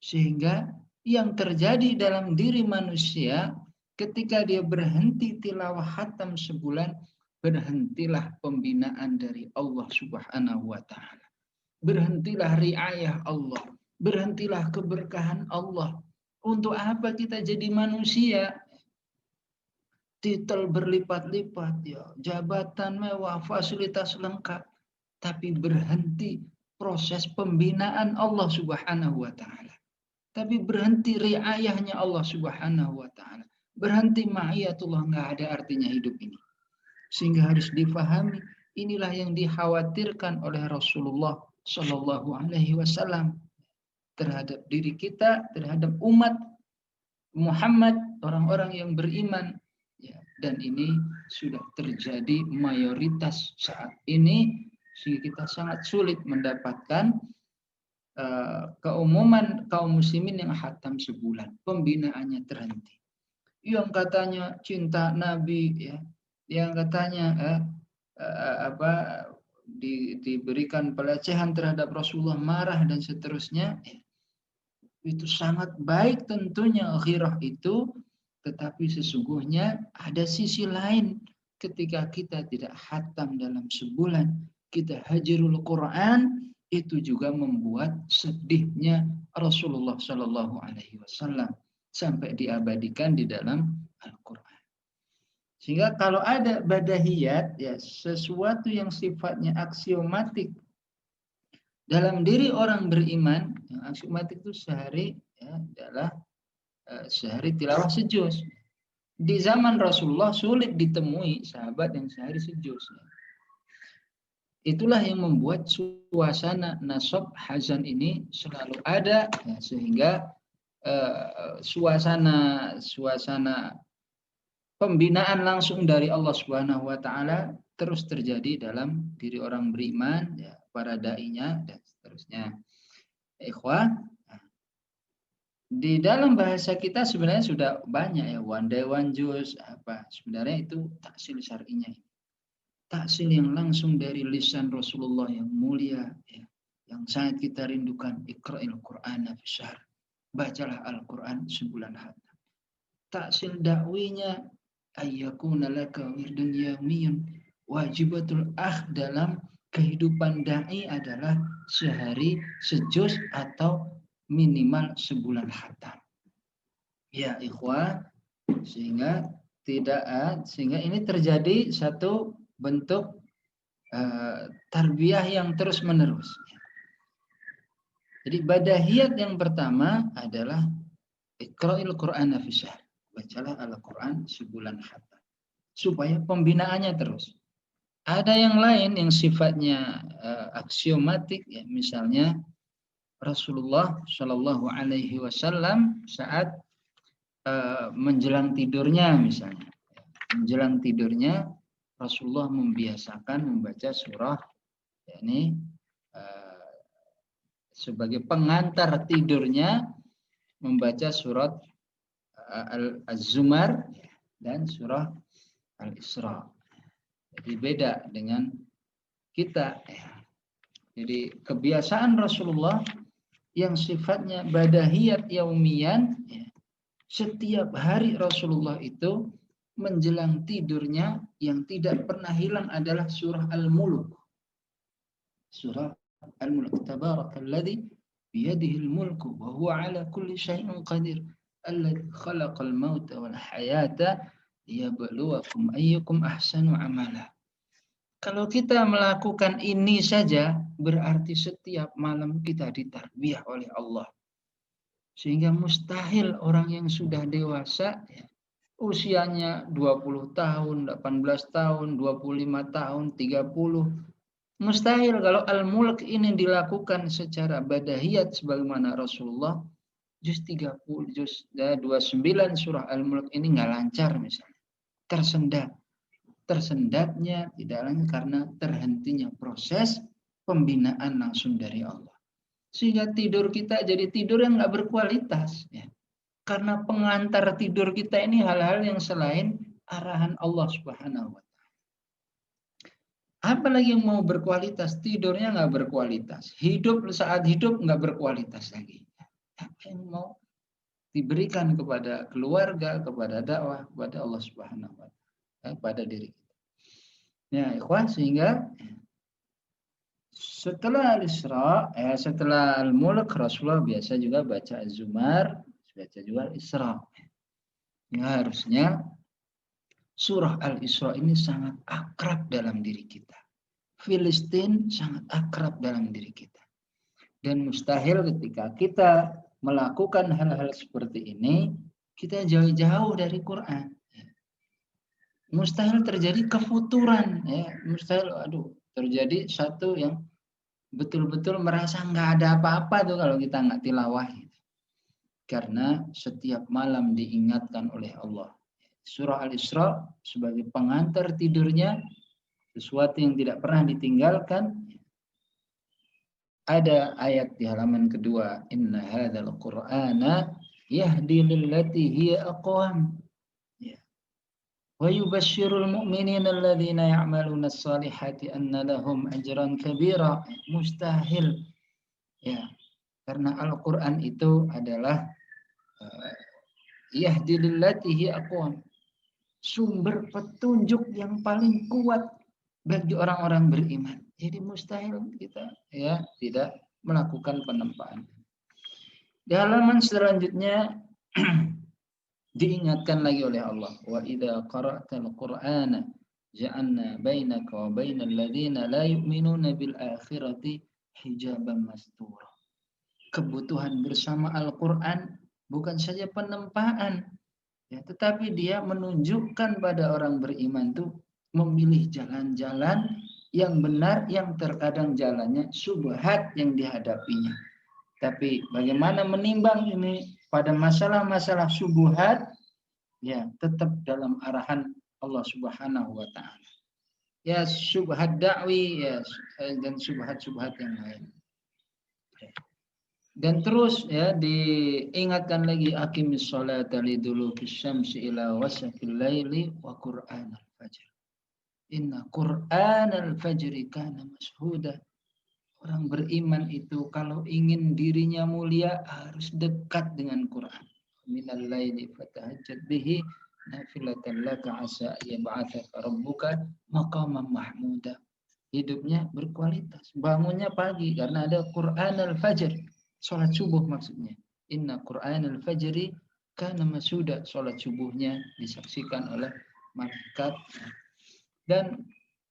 A: Sehingga yang terjadi dalam diri manusia ketika dia berhenti tilawah khatam sebulan, berhentilah pembinaan dari Allah Subhanahu wa taala. Berhentilah riayah Allah, berhentilah keberkahan Allah. Untuk apa kita jadi manusia? Titel berlipat-lipat, ya, jabatan mewah, fasilitas lengkap, tapi berhenti proses pembinaan Allah Subhanahu wa taala. Tapi berhenti riayahnya Allah Subhanahu wa taala. Berhenti ma'iyatullah, nggak ada artinya hidup ini. Sehingga harus difahami, inilah yang dikhawatirkan oleh Rasulullah Shallallahu Alaihi Wasallam terhadap diri kita, terhadap umat Muhammad, orang-orang yang beriman. Ya, dan ini sudah terjadi mayoritas saat ini, sehingga kita sangat sulit mendapatkan keumuman kaum muslimin yang khatam sebulan. Pembinaannya terhenti. Yang katanya cinta Nabi, ya, yang katanya diberikan pelecehan terhadap Rasulullah, marah dan seterusnya, itu sangat baik tentunya ghirah itu, tetapi sesungguhnya ada sisi lain ketika kita tidak khatam dalam sebulan, kita hajrul Quran, itu juga membuat sedihnya Rasulullah Shallallahu Alaihi Wasallam sampai diabadikan di dalam Al-Quran. Sehingga kalau ada badahiyat, ya, sesuatu yang sifatnya aksiomatik dalam diri orang beriman, yang aksiomatik itu sehari, ya, adalah sehari tilawah sejuz. Di zaman Rasulullah sulit ditemui sahabat yang sehari sejuz. Itulah yang membuat suasana nasab hazan ini selalu ada, ya, sehingga suasana pembinaan langsung dari Allah Subhanahu wa taala terus terjadi dalam diri orang beriman, ya, para dai-nya dan seterusnya. Ikhwah, di dalam bahasa kita sebenarnya sudah banyak, ya, one day one juz, apa sebenarnya itu taksil syar'inya. Taksil yang langsung dari lisan Rasulullah yang mulia, ya, yang sangat kita rindukan. Iqra'il Qur'ana fi syahr. Bacalah Al-Qur'an sebulan khatam. Taksil dakwinya ayyakuna laka wirdun yawmiyun, wajibatul dalam kehidupan dai adalah sehari sejuz atau minimal sebulan khatam. Ya ikhwah, sehingga ini terjadi satu bentuk tarbiyah yang terus menerus. Jadi badahiyat yang pertama adalah iqra'il Qur'ana fi syahr. Bacalah Al-Quran sebulan khatam. Supaya pembinaannya terus. Ada yang lain yang sifatnya aksiomatik, ya, misalnya Rasulullah Shallallahu Alaihi Wasallam saat menjelang tidurnya, misalnya menjelang tidurnya Rasulullah membiasakan membaca surah, yakni sebagai pengantar tidurnya membaca surat Az-Zumar dan surah Al-Isra. Jadi beda dengan kita. Jadi kebiasaan Rasulullah yang sifatnya badahiyat yaumiyan, setiap hari Rasulullah itu menjelang tidurnya yang tidak pernah hilang adalah surah Al-Mulk. Surah Al-Mulk. Tabarakalladzi biyadihil mulku wa huwa ala kulli syai'in qadir. Alladzi khalaqal mauta wal hayata liyabluwakum ayyukum ahsanu amala. Kalau kita melakukan ini saja, berarti setiap malam kita ditarbiyah oleh Allah. Sehingga mustahil orang yang sudah dewasa, ya, usianya 20 tahun, 18 tahun, 25 tahun, 30. Mustahil kalau al-mulk ini dilakukan secara badahiyat sebagaimana Rasulullah, juz 30, juz 29 surah al-mulk ini nggak lancar misalnya. Tersendat. Tersendatnya tidak lain karena terhentinya proses pembinaan langsung dari Allah. Sehingga tidur kita jadi tidur yang nggak berkualitas. Ya. Karena pengantar tidur kita ini hal-hal yang selain arahan Allah Subhanahu wa Ta'ala. Apalagi yang mau berkualitas, tidurnya nggak berkualitas. Hidup saat hidup nggak berkualitas lagi. Apa yang mau diberikan kepada keluarga, kepada dakwah, kepada Allah Subhanahu wa Ta'ala, kepada diri kita. Ya, ikhwan, sehingga setelah Al-Isra, setelah Al-Mulk, Rasulullah biasa juga baca Az-Zumar, baca juga Al-Isra. Ya, harusnya surah Al-Isra ini sangat akrab dalam diri kita. Filistin sangat akrab dalam diri kita. Dan mustahil ketika kita melakukan hal-hal seperti ini, kita jauh-jauh dari Quran. Mustahil terjadi kefuturan. Ya. Mustahil, terjadi satu yang betul-betul merasa nggak ada apa-apa tuh kalau kita nggak tilawah. Karena setiap malam diingatkan oleh Allah. Surah Al-Isra sebagai pengantar tidurnya, sesuatu yang tidak pernah ditinggalkan. Ada ayat di halaman kedua, inna hadzal qur'ana yahdi lillati hiya aqwam. Wa yubashshirul mu'minina alladhina ya'maluna as-salihati anna lahum ajran kabira. Mustahil. Ya, karena Al-Qur'an itu adalah yahdi lillati hiya aqwam. Sumber petunjuk yang paling kuat bagi orang-orang beriman. Jadi mustahil kita ya tidak melakukan penempaan. Di halaman selanjutnya diingatkan lagi oleh Allah, wa idza qara'tal qur'ana ja'alna bainaka wa bainal ladzina la yu'minuna bil akhirati hijaban mastura. Kebutuhan bersama Al-Qur'an bukan saja penempaan, ya, tetapi dia menunjukkan pada orang beriman itu memilih jalan-jalan yang benar, yang terkadang jalannya syubhat yang dihadapinya. Tapi bagaimana menimbang ini pada masalah-masalah syubhat, ya tetap dalam arahan Allah Subhanahu wa Ta'ala. Ya syubhat da'wi, ya, dan syubhat-syubhat yang lain. Dan terus ya diingatkan lagi aqimis sholata liduluki syamsi ila wasaqil laili wa qur'anal fajr. Inna qur'anal fajri kana mashuda. Orang beriman itu kalau ingin dirinya mulia harus dekat dengan Quran. Minal laili fatahajjad bihi nafilatan laka asa yab'atsaka rabbuka maqaman mahmuda. Hidupnya berkualitas. Bangunnya pagi karena ada Qur'anal fajr. Salat subuh maksudnya. Inna Qur'anal fajri kana masuda. Salat subuhnya disaksikan oleh malaikat. Dan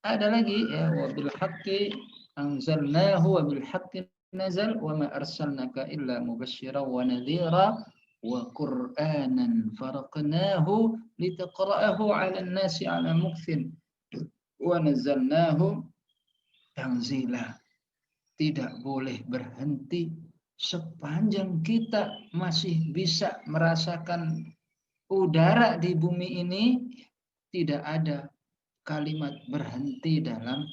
A: ada lagi ya wabil haqqi anzalnahu wa bil haqqi nazal wa ma arsalnaka illa mubasysyiran wa nadhira wa qur'anan faraqnahu litaqra'ahu 'alan nasi 'ala mukthin wa nazzalnahu tanzila. Tidak boleh berhenti sepanjang kita masih bisa merasakan udara di bumi ini, tidak ada kalimat berhenti dalam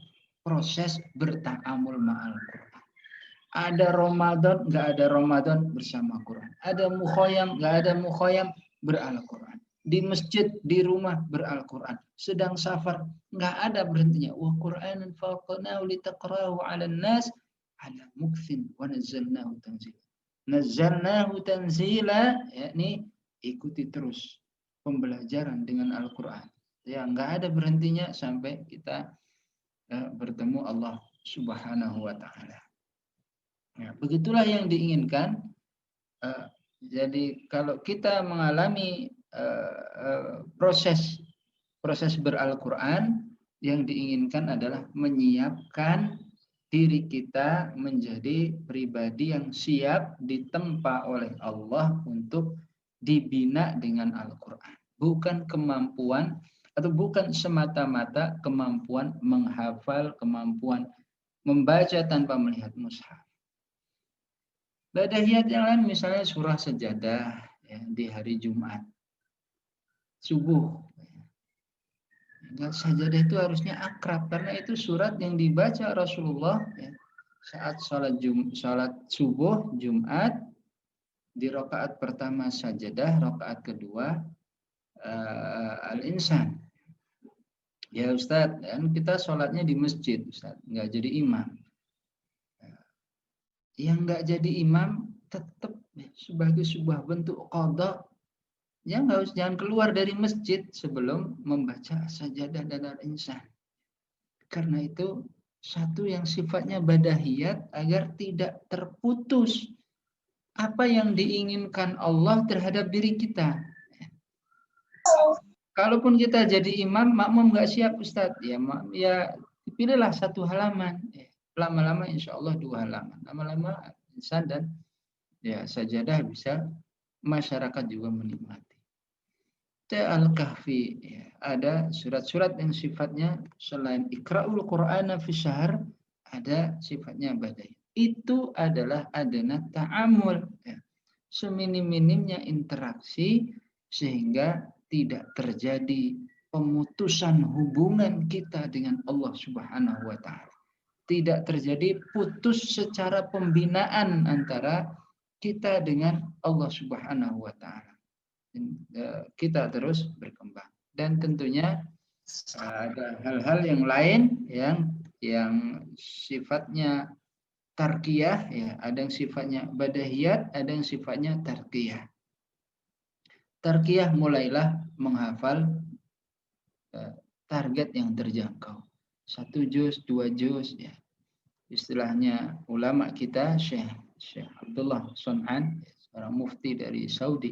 A: proses berta'amul ma'al Quran. Ada Ramadan, nggak ada Ramadan bersama Quran. Ada mukhoyam, nggak ada mukhoyam beral-Quran. Di masjid, di rumah beral-Quran. Sedang safar, nggak ada berhentinya. Wa Qur'anan faraqnahu litaqra'ahu 'alan nas 'ala mukthin wa nazzalnahu tanzila. Nazzalnahu tanzila, yakni ikuti terus pembelajaran dengan Al-Quran. Ya, nggak ada berhentinya sampai kita bertemu Allah Subhanahu wa Ta'ala. Ya, begitulah yang diinginkan. Jadi kalau kita mengalami proses beral-Quran, Yang diinginkan adalah menyiapkan diri kita menjadi pribadi yang siap ditempa oleh Allah untuk dibina dengan Al-Quran. Bukan kemampuan atau bukan semata-mata kemampuan menghafal, kemampuan membaca tanpa melihat mushaf. Badahiyat yang lain misalnya surah Sajadah ya, di hari Jumat subuh. Sajadah itu harusnya akrab karena itu surat yang dibaca Rasulullah ya, saat salat subuh Jumat di rakaat pertama sajadah, rakaat kedua Al-Insan. Ya Ustadz, kita sholatnya di masjid Ustadz, nggak jadi imam. Yang nggak jadi imam tetap sebagai sebuah bentuk qadha. Ya jangan keluar dari masjid sebelum membaca sajadah dan Al-Insan. Karena itu satu yang sifatnya badahiyat agar tidak terputus apa yang diinginkan Allah terhadap diri kita. Kalaupun kita jadi imam, makmum nggak siap Ustadz, ya pilihlah satu halaman. Lama-lama insya Allah 2 halaman. Lama-lama Insan dan ya sajadah bisa masyarakat juga menikmati. Al-Kahfi ya, ada surat-surat yang sifatnya selain Iqra'ul Qur'ana fi syahr ada sifatnya badai. Itu adalah adana ta'amul ya. Seminim-minimnya interaksi sehingga tidak terjadi pemutusan hubungan kita dengan Allah Subhanahu wa taala. Tidak terjadi putus secara pembinaan antara kita dengan Allah Subhanahu wa taala. Kita terus berkembang dan tentunya ada hal-hal yang lain yang sifatnya tarkiyah ya, ada yang sifatnya badahiyat, ada yang sifatnya tarkiyah. Tarkiyah mulailah menghafal target yang terjangkau. 1 juz, 2 juz ya. Istilahnya ulama kita Syekh Abdullah Son'an, seorang mufti dari Saudi,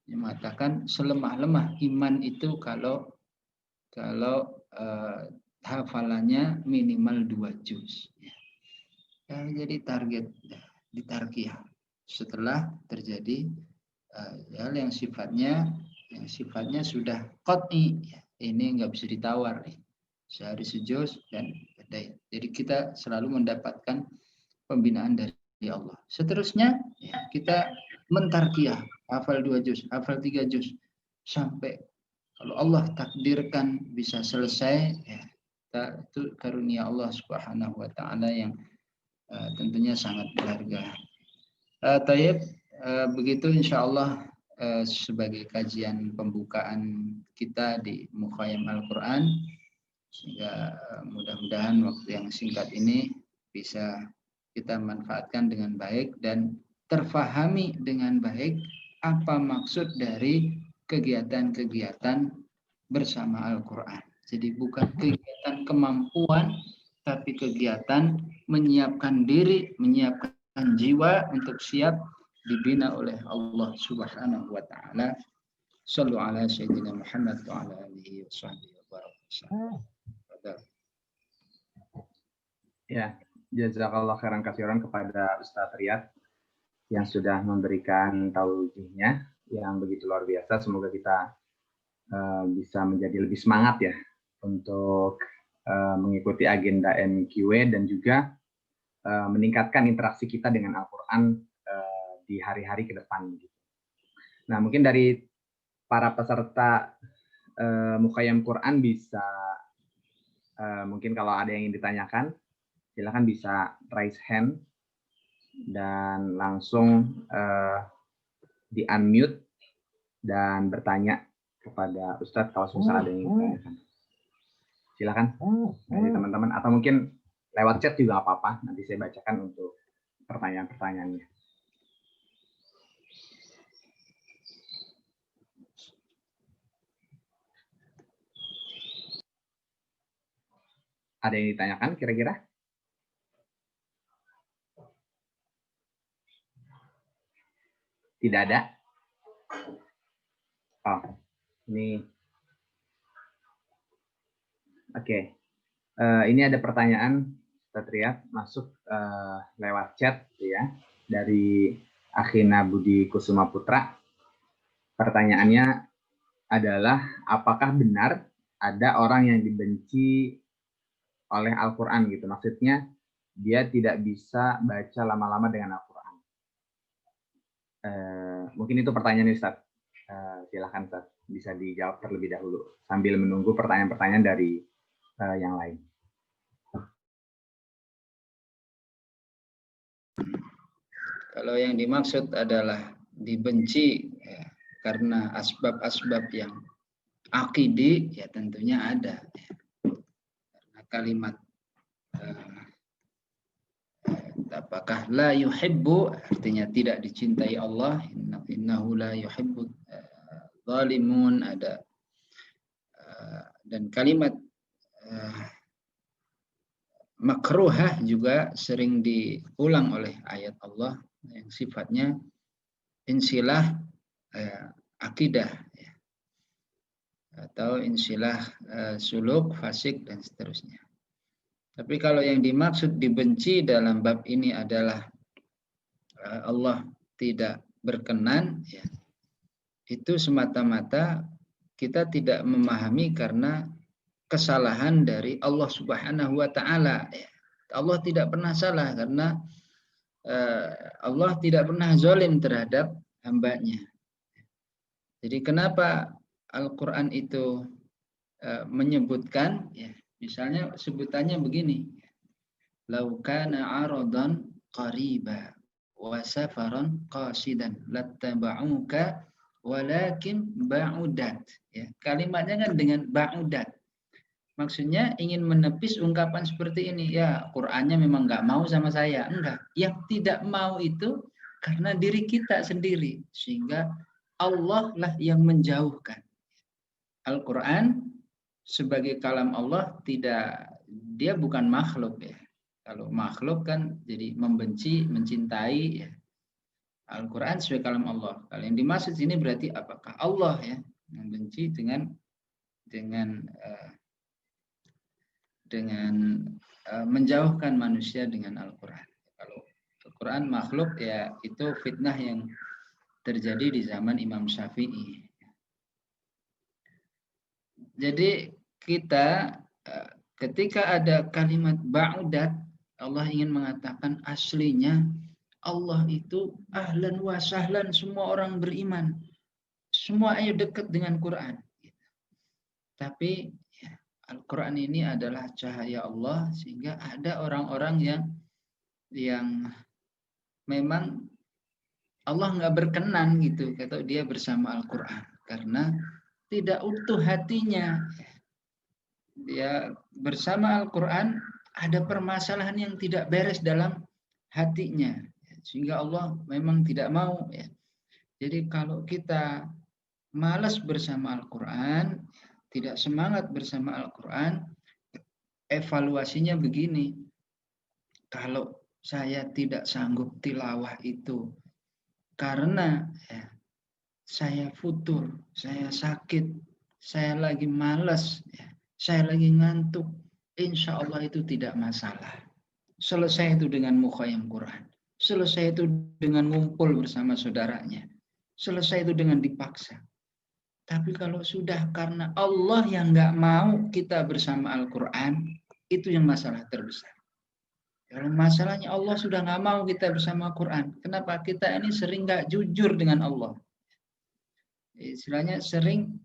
A: yang mengatakan selemah-lemah iman itu kalau hafalannya minimal 2 juz. Ya, jadi target di tarkiyah setelah terjadi hal yang sifatnya sudah qat'i ya, ini nggak bisa ditawar nih. Sehari sejuz dan badai. Jadi kita selalu mendapatkan pembinaan dari Allah. Seterusnya ya, kita mentarkiyah, hafal 2 juz, hafal 3 juz sampai kalau Allah takdirkan bisa selesai ya, itu karunia Allah Subhanahu wa taala yang tentunya sangat berharga. Tayyib, begitu insyaallah sebagai kajian pembukaan kita di Mukhayyam Al-Qur'an, sehingga mudah-mudahan waktu yang singkat ini bisa kita manfaatkan dengan baik dan terfahami dengan baik apa maksud dari kegiatan-kegiatan bersama Al-Quran. Jadi bukan kegiatan kemampuan, tapi kegiatan menyiapkan diri, menyiapkan jiwa untuk siap dibina oleh Allah Subhanahu wa taala. Shallu ala sayyidina Muhammad wa ala alihi wa sahbihi wa barakatuh.
B: Ya, jazakallah khairan katsiran kepada Ustadz Riyad yang sudah memberikan tausiahnya yang begitu luar biasa. Semoga kita bisa menjadi lebih semangat ya untuk mengikuti agenda MQW dan juga meningkatkan interaksi kita dengan Al-Quran di hari-hari ke depan. Nah, mungkin dari para peserta Mukhayyam Quran bisa mungkin kalau ada yang ingin ditanyakan, silakan bisa raise hand dan langsung di-unmute dan bertanya kepada Ustadz kalau misalnya ada yang ingin ditanyakan. Silakan dari teman-teman atau mungkin lewat chat juga apa-apa. Nanti saya bacakan untuk pertanyaan-pertanyaannya. Ada yang ditanyakan kira-kira? Tidak ada? Oh, ini Oke. Ini ada pertanyaan Satria masuk lewat chat ya dari Akhina Budi Kusuma Putra. Pertanyaannya adalah apakah benar ada orang yang dibenci oleh Al-Qur'an gitu. Maksudnya dia tidak bisa baca lama-lama dengan Al-Qur'an. Mungkin itu pertanyaan Ustaz. Silakan Ustaz, bisa dijawab terlebih dahulu sambil menunggu pertanyaan-pertanyaan dari yang lain.
A: Kalau yang dimaksud adalah dibenci ya, karena asbab-asbab yang akidi, ya tentunya ada. Ya. Karena kalimat apakah la yuhibbu artinya tidak dicintai Allah, innahu la yuhibbu zalimun, ada dan kalimat makruhah juga sering diulang oleh ayat Allah yang sifatnya insilah akidah ya. Atau insilah suluk, fasik dan seterusnya. Tapi kalau yang dimaksud dibenci dalam bab ini adalah Allah tidak berkenan ya, itu semata-mata kita tidak memahami karena kesalahan dari Allah Subhanahu wa taala ya. Allah tidak pernah salah karena Allah tidak pernah zalim terhadap hambanya. Jadi kenapa Al-Qur'an itu menyebutkan ya, misalnya sebutannya begini, lau kana 'aradan qariba wa safaran qasidan lattaba'uka walakin ba'udat ya. Kalimatnya kan dengan ba'udat. Maksudnya ingin menepis ungkapan seperti ini. Ya, Qur'annya memang nggak mau sama saya. Enggak. Yang tidak mau itu karena diri kita sendiri. Sehingga Allah lah yang menjauhkan. Al-Quran sebagai kalam Allah dia bukan makhluk ya. Kalau makhluk kan jadi membenci, mencintai ya. Al-Quran sebagai kalam Allah. Kalau yang dimaksud sini berarti apakah Allah ya membenci dengan menjauhkan manusia dengan Al-Quran. Kalau Al-Quran makhluk ya itu fitnah yang terjadi di zaman Imam Syafi'i. Jadi kita ketika ada kalimat ba'udat, Allah ingin mengatakan aslinya Allah itu ahlan wa sahlan, semua orang beriman. Semua ayo dekat dengan Quran. Tapi Al-Quran ini adalah cahaya Allah sehingga ada orang-orang yang memang Allah nggak berkenan gitu kalau dia bersama Al-Quran karena tidak utuh hatinya. Dia bersama Al-Quran ada permasalahan yang tidak beres dalam hatinya sehingga Allah memang tidak mau ya. Jadi kalau kita malas bersama Al-Quran, tidak semangat bersama Al-Quran, evaluasinya begini, kalau saya tidak sanggup tilawah itu karena saya futur, saya sakit, saya lagi malas, saya lagi ngantuk, insya Allah itu tidak masalah. Selesai itu dengan mukhayam Quran, selesai itu dengan ngumpul bersama saudaranya, selesai itu dengan dipaksa. Tapi kalau sudah karena Allah yang nggak mau kita bersama Al-Quran, itu yang masalah terbesar. Kalau masalahnya Allah sudah nggak mau kita bersama Al-Quran, kenapa? Kita ini sering nggak jujur dengan Allah. Istilahnya sering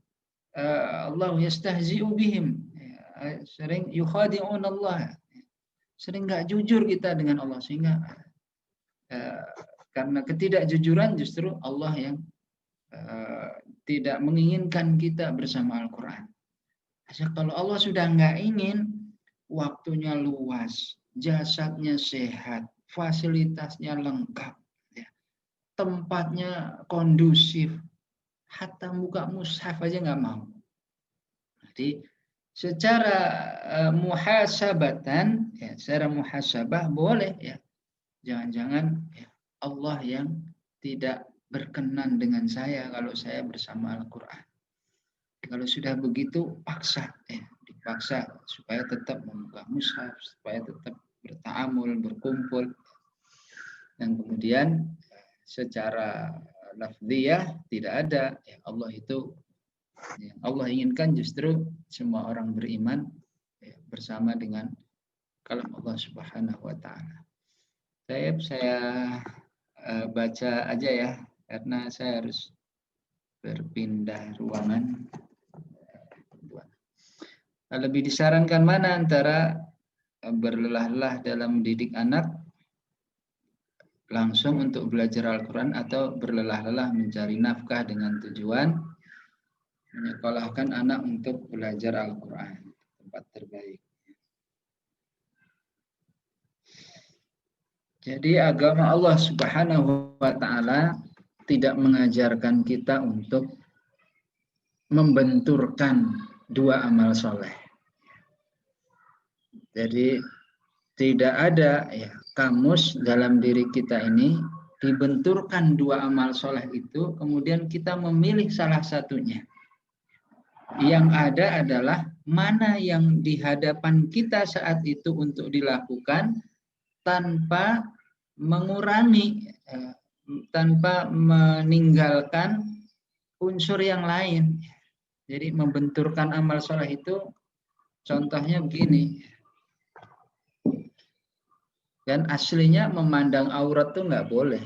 A: Allah yastahzi'u bihim, sering yukhadi'un Allah, sering nggak jujur kita dengan Allah sehingga karena ketidakjujuran justru Allah yang tidak menginginkan kita bersama Al-Quran. Kalau Allah sudah nggak ingin, waktunya luas, jasadnya sehat, fasilitasnya lengkap, tempatnya kondusif, hatta muka mushaf aja nggak mau. Jadi secara muhasabatan, secara muhasabah boleh ya. Jangan-jangan Allah yang tidak berkenan dengan saya kalau saya bersama Al-Quran. Kalau sudah begitu paksa paksa supaya tetap membuka mushaf, supaya tetap bertaamul, berkumpul. Dan kemudian secara lafziyah tidak ada. Ya, Allah itu, ya, Allah inginkan justru semua orang beriman ya, bersama dengan kalam Allah Subhanahu wa taala. Saya baca aja ya, karena saya harus berpindah ruangan. Lebih disarankan mana antara berlelah-lelah dalam mendidik anak langsung untuk belajar Al-Quran atau berlelah-lelah mencari nafkah dengan tujuan menyekolahkan anak untuk belajar Al-Quran, tempat terbaik. Jadi agama Allah Subhanahu wa taala tidak mengajarkan kita untuk membenturkan dua amal soleh. Jadi tidak ada ya kamus dalam diri kita ini dibenturkan dua amal soleh itu, kemudian kita memilih salah satunya. Yang ada adalah mana yang di hadapan kita saat itu untuk dilakukan tanpa mengurangi, tanpa meninggalkan unsur yang lain. Jadi membenturkan amal soleh itu contohnya begini. Dan aslinya memandang aurat tuh nggak boleh.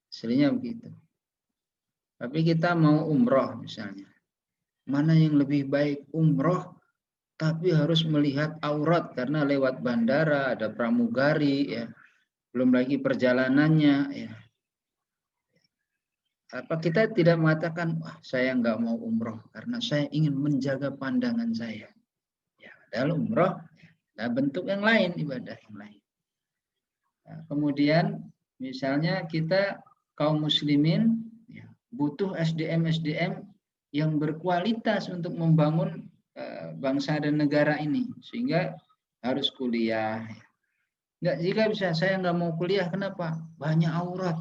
A: Aslinya begitu. Tapi kita mau umroh misalnya. Mana yang lebih baik umroh tapi harus melihat aurat karena lewat bandara ada pramugari ya. Belum lagi perjalanannya ya. Apa kita tidak mengatakan wah saya nggak mau umroh karena saya ingin menjaga pandangan saya. Ya, padahal umroh ada bentuk yang lain, ibadah yang lain. Nah, kemudian misalnya kita kaum muslimin ya, butuh SDM yang berkualitas untuk membangun bangsa dan negara ini, sehingga harus kuliah. Nggak, jika bisa saya nggak mau kuliah, kenapa? Banyak aurat.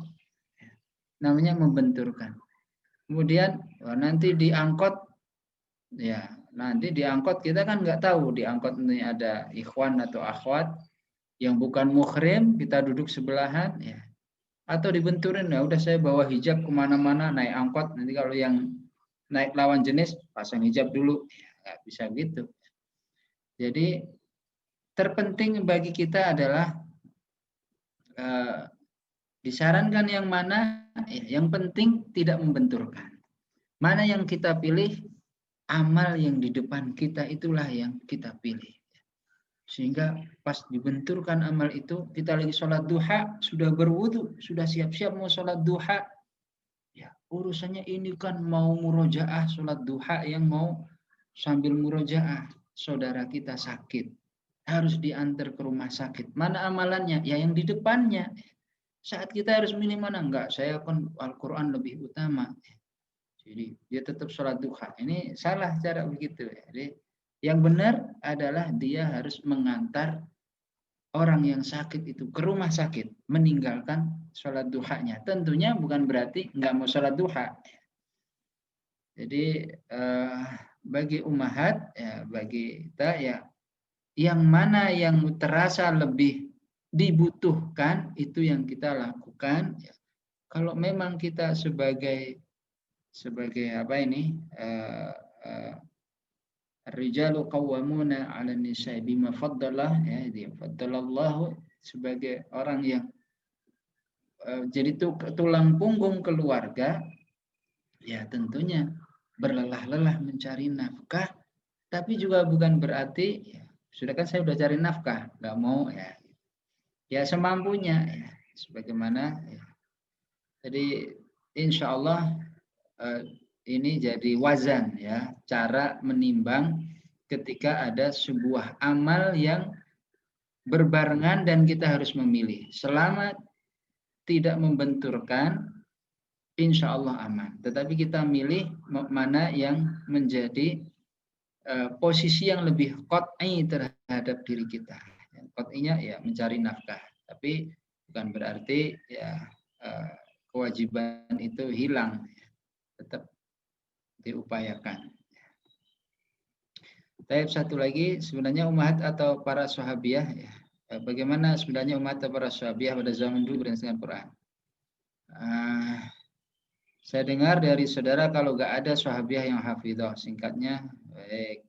A: Namanya membenturkan. Kemudian nanti diangkut, ya nanti diangkut kita kan nggak tahu diangkut ini ada ikhwan atau akhwat yang bukan muhrim, kita duduk sebelahan, ya. Atau dibenturin, ya udah saya bawa hijab kemana-mana, naik angkot, nanti kalau yang naik lawan jenis, pasang hijab dulu. Ya, nggak bisa gitu. Jadi, terpenting bagi kita adalah disarankan yang mana, ya, yang penting tidak membenturkan. Mana yang kita pilih, amal yang di depan kita itulah yang kita pilih. Sehingga pas dibenturkan amal itu, kita lagi sholat duha, sudah berwudu, sudah siap-siap mau sholat duha. Ya, urusannya ini kan mau murojaah sholat duha yang mau sambil murojaah. Saudara kita sakit, harus diantar ke rumah sakit. Mana amalannya? Ya yang di depannya. Saat kita harus milih mana? Enggak, saya kan Al-Quran lebih utama. Jadi dia tetap sholat duha. Ini salah cara begitu. Jadi yang benar adalah dia harus mengantar orang yang sakit itu ke rumah sakit, meninggalkan sholat duhanya. Tentunya bukan berarti nggak mau sholat duha. Jadi bagi ummahat, ya, bagi kita ya, yang mana yang terasa lebih dibutuhkan itu yang kita lakukan. Ya. Kalau memang kita sebagai apa ini? Rijalu qawwamuna 'ala nisa'i bima faddalah, ya, dia faddalallahu, sebagai orang yang jadi tulang punggung keluarga, ya tentunya berlelah-lelah mencari nafkah, tapi juga bukan berarti ya, sudah kan saya udah cari nafkah, nggak mau ya semampunya ya, sebagaimana ya. Jadi insya Allah ini jadi wazan ya, cara menimbang ketika ada sebuah amal yang berbarengan dan kita harus memilih. Selama tidak membenturkan, insya Allah aman. Tetapi kita milih mana yang menjadi posisi yang lebih qat'i terhadap diri kita. Qat'inya ya mencari nafkah. Tapi bukan berarti ya kewajiban itu hilang. Tetap diupayakan. Taib satu lagi, sebenarnya ummahat atau para sahabiah ya. Bagaimana sebenarnya umat atau para sahabiah pada zaman dulu berdasarkan Quran? Saya dengar dari saudara kalau nggak ada sahabiah yang hafidhah, singkatnya baik.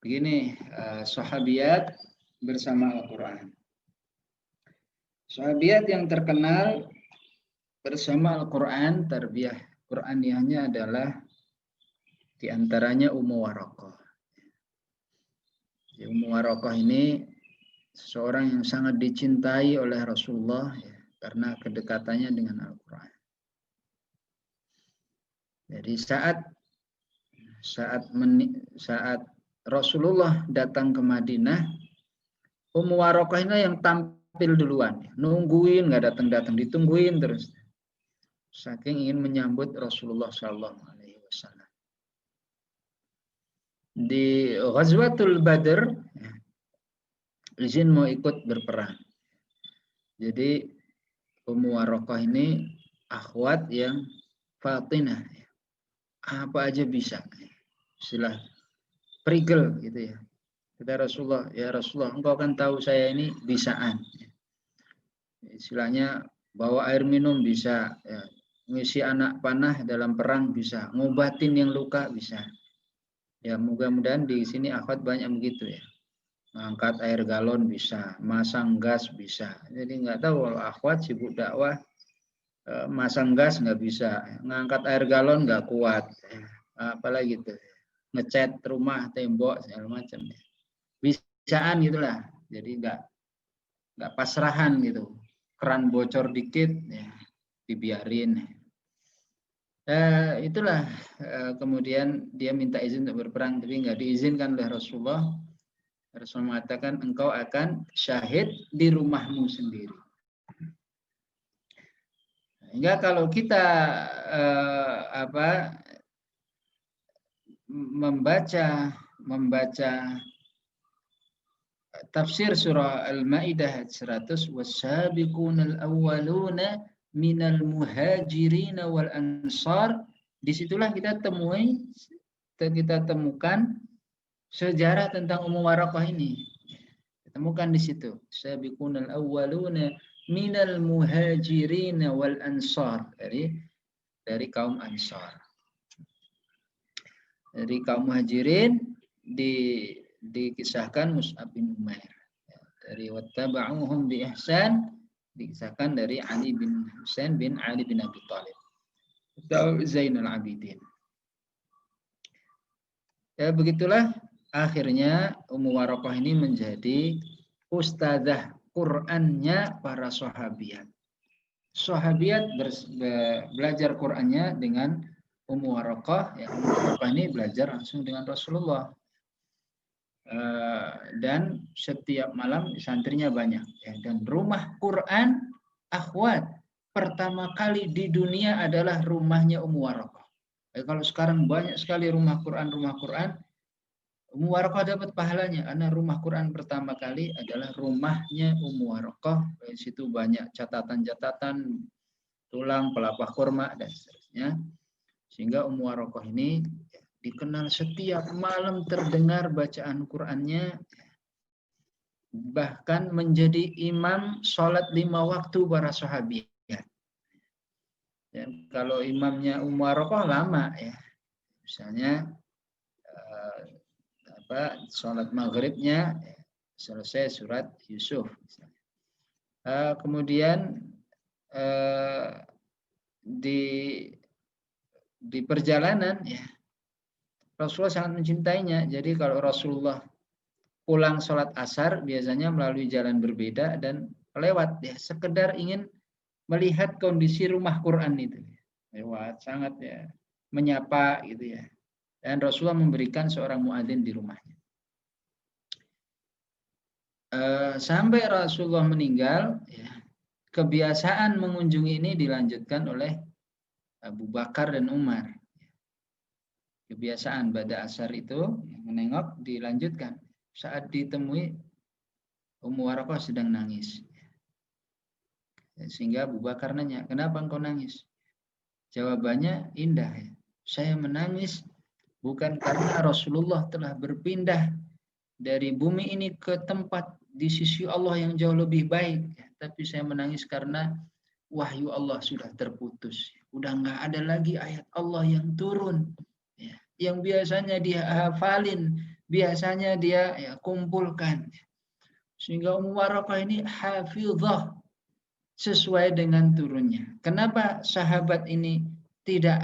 A: Begini, sahabiat bersama Al-Quran. Sahabiat yang terkenal bersama Al-Quran, tarbiyah Qur'aniyahnya adalah diantaranya Ummu Waraqah. Ummu Waraqah ini seseorang yang sangat dicintai oleh Rasulullah ya, karena kedekatannya dengan Al-Quran. Jadi saat Rasulullah datang ke Madinah, Ummu Waraqah ini yang tampil duluan, nungguin nggak datang-datang, ditungguin terus. Saking ingin menyambut Rasulullah Shallallahu Alaihi Wasallam. Di Ghazwatul Badr, izin mau ikut berperang. Jadi Ummu Waraqah ini akhwat yang fatinah, apa aja bisa, istilah prigel gitu ya. Kata Rasulullah, ya Rasulullah, engkau kan tahu saya ini bisaan. Istilahnya bawa air minum bisa, ya. Ngisi anak panah dalam perang bisa, ngobatin yang luka bisa. Ya mudah-mudahan di sini akhwat banyak begitu ya. Ngangkat air galon bisa, masang gas bisa. Jadi nggak tahu kalau akhwat sibuk dakwah, masang gas nggak bisa, ngangkat air galon nggak kuat, apalagi itu ngecat rumah, tembok segala macam. Bisaan gitulah. Jadi nggak pasrahan gitu. Keran bocor dikit, ya dibiarin. Itulah kemudian dia minta izin untuk berperang, tapi nggak diizinkan oleh Rasulullah. Rasulullah mengatakan engkau akan syahid di rumahmu sendiri. Hingga kalau kita membaca tafsir surah Al-Maidah 100, was-sabiqunal awwaluna minal muhajirin wal ansar, disitulah kita temukan sejarah tentang Ummu Waraqah ini. Temukan di situ, sabiqunal awwaluna minal muhajirin wal ansar, dari kaum Ansar. Dari kaum Muhajirin dikisahkan Mus'ab bin Umair. Dari wattaba'uhum bi ihsan dikisahkan dari Ali bin Husain bin Ali bin Abi Thalib atau Zainul Abidin. Ya begitulah akhirnya Ummu Waraqah ini menjadi ustadzah Qur'annya para sahabiat. Sahabiat belajar Qur'annya dengan Ummu Waraqah. Ya, Ummu Waraqah ini belajar langsung dengan Rasulullah. Dan setiap malam santrinya banyak. Ya, dan rumah Quran akhwat pertama kali di dunia adalah rumahnya Ummu Waraqah. Kalau sekarang banyak sekali rumah Quran, Ummu Waraqah dapat pahalanya karena rumah Quran pertama kali adalah rumahnya Ummu Waraqah. Di situ banyak catatan-catatan, tulang, pelapah kurma dan seterusnya. Sehingga Ummu Waraqah ini dikenal setiap malam terdengar bacaan Qur'annya, bahkan menjadi imam sholat 5 waktu para sahabiat. Dan kalau imamnya Ummu Waraqah lama ya, misalnya sholat maghribnya selesai surat Yusuf. Kemudian di perjalanan ya Rasulullah sangat mencintainya. Jadi kalau Rasulullah pulang sholat asar biasanya melalui jalan berbeda dan lewat ya sekedar ingin melihat kondisi rumah Quran itu. Lewat sangat ya menyapa gitu ya. Dan Rasulullah memberikan seorang muadzin di rumahnya. Sampai Rasulullah meninggal ya, kebiasaan mengunjungi ini dilanjutkan oleh Abu Bakar dan Umar. Kebiasaan pada asar itu menengok dilanjutkan. Saat ditemui Ummu Waraqah sedang nangis. Sehingga Abu Bakar nanya, kenapa engkau nangis? Jawabannya indah. Ya. Saya menangis bukan karena Rasulullah telah berpindah dari bumi ini ke tempat di sisi Allah yang jauh lebih baik. Ya. Tapi saya menangis karena wahyu Allah sudah terputus. Udah nggak ada lagi ayat Allah yang turun. Ya. Yang biasanya dia hafalin, biasanya dia kumpulkan. Sehingga Waraqah ini hafizah sesuai dengan turunnya. Kenapa sahabat ini tidak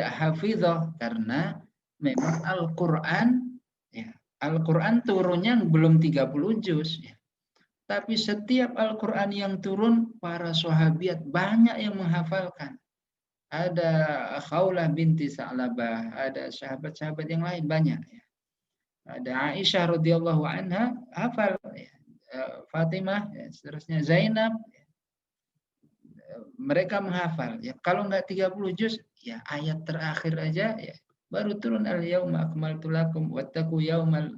A: hafizah? Karena memang Al-Qur'an Al-Qur'an turunnya belum 30 juz ya. Tapi setiap Al-Qur'an yang turun para sahabiat banyak yang menghafalkan. Ada Khawlah binti Sa'labah, ada sahabat-sahabat yang lain banyak ya. Ada Aisyah radhiyallahu anha hafal ya. Fatimah ya, seterusnya Zainab mereka menghafal ya. Kalau enggak 30 juz ya ayat terakhir aja ya baru turun al-yauma akmaltu lakum wattaqu yaumal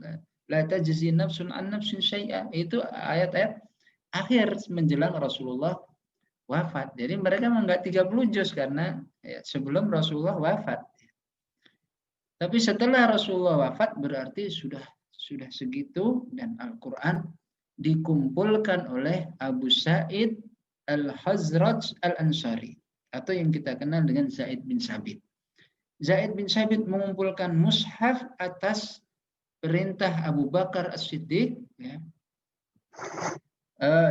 A: la tajzi nafsun an nafsin syai'a. Itu ayat-ayat akhir menjelang Rasulullah wafat. Jadi mereka enggak 30 juz karena ya, sebelum Rasulullah wafat. Tapi setelah Rasulullah wafat berarti sudah segitu dan Al-Qur'an dikumpulkan oleh Abu Sa'id Al-Hazraj Al-Ansari atau yang kita kenal dengan Zaid bin Sabit. Zaid bin Sabit mengumpulkan mushaf atas perintah Abu Bakar As-Siddiq ya.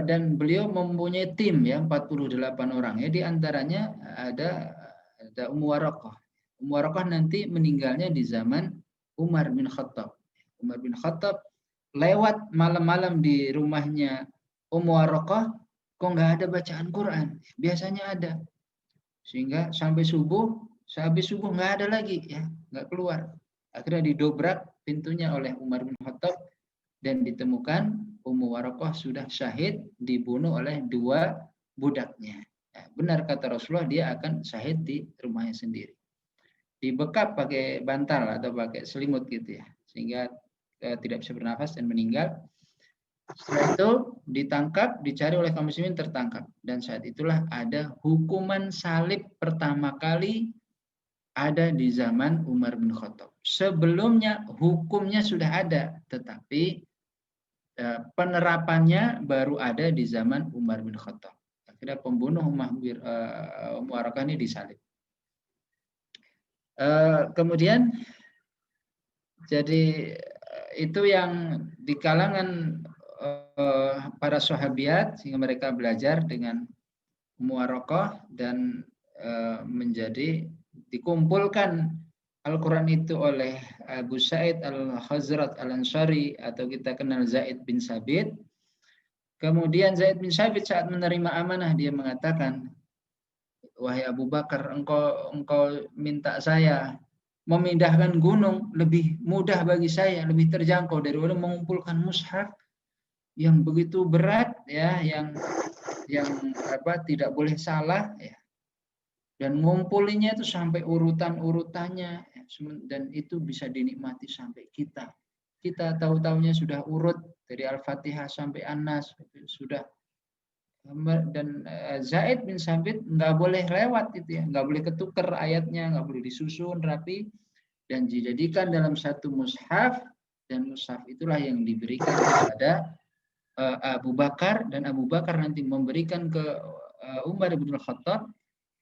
A: Dan beliau mempunyai tim ya 48 orang ya, di antaranya ada Ummu Waraqah. Ummu Waraqah nanti meninggalnya di zaman Umar bin Khattab. Umar bin Khattab lewat malam-malam di rumahnya Ummu Waraqah, kok nggak ada bacaan Quran? Biasanya ada. Sehingga sampai subuh, sehabis subuh nggak ada lagi ya, nggak keluar. Akhirnya didobrak pintunya oleh Umar bin Khattab dan ditemukan Ummu Waraqah sudah syahid dibunuh oleh 2 budaknya. Ya, benar kata Rasulullah dia akan syahid di rumahnya sendiri. Dibekap pakai bantal atau pakai selimut gitu ya, sehingga tidak bisa bernafas dan meninggal. Setelah itu ditangkap, dicari oleh kaum muslimin, tertangkap. Dan saat itulah ada hukuman salib pertama kali ada di zaman Umar bin Khattab. Sebelumnya hukumnya sudah ada, tetapi penerapannya baru ada di zaman Umar bin Khattab. Akhirnya pembunuh Ummu Waraqah ini disalib. Kemudian jadi itu yang di kalangan para sahabiat sehingga mereka belajar dengan Ummu Waraqah dan menjadi dikumpulkan Al-Quran itu oleh Abu Sa'id Al-Hazrat Al-Ansari atau kita kenal Zaid bin Sabit. Kemudian Zaid bin Sabit saat menerima amanah dia mengatakan, wahai Abu Bakar, engkau minta saya memindahkan gunung lebih mudah bagi saya, lebih terjangkau daripada mengumpulkan mushaf yang begitu berat ya, yang tidak boleh salah ya. Dan ngumpulinnya itu sampai urutan-urutannya ya, dan itu bisa dinikmati sampai kita tahu-taunya sudah urut dari Al-Fatihah sampai An-Nas sudah. Dan Zaid bin Sabit nggak boleh lewat itu ya, nggak boleh ketukar ayatnya, nggak boleh disusun rapi dan dijadikan dalam satu mushaf, dan mushaf itulah yang diberikan kepada Abu Bakar, dan Abu Bakar nanti memberikan ke Umar bin Khattab,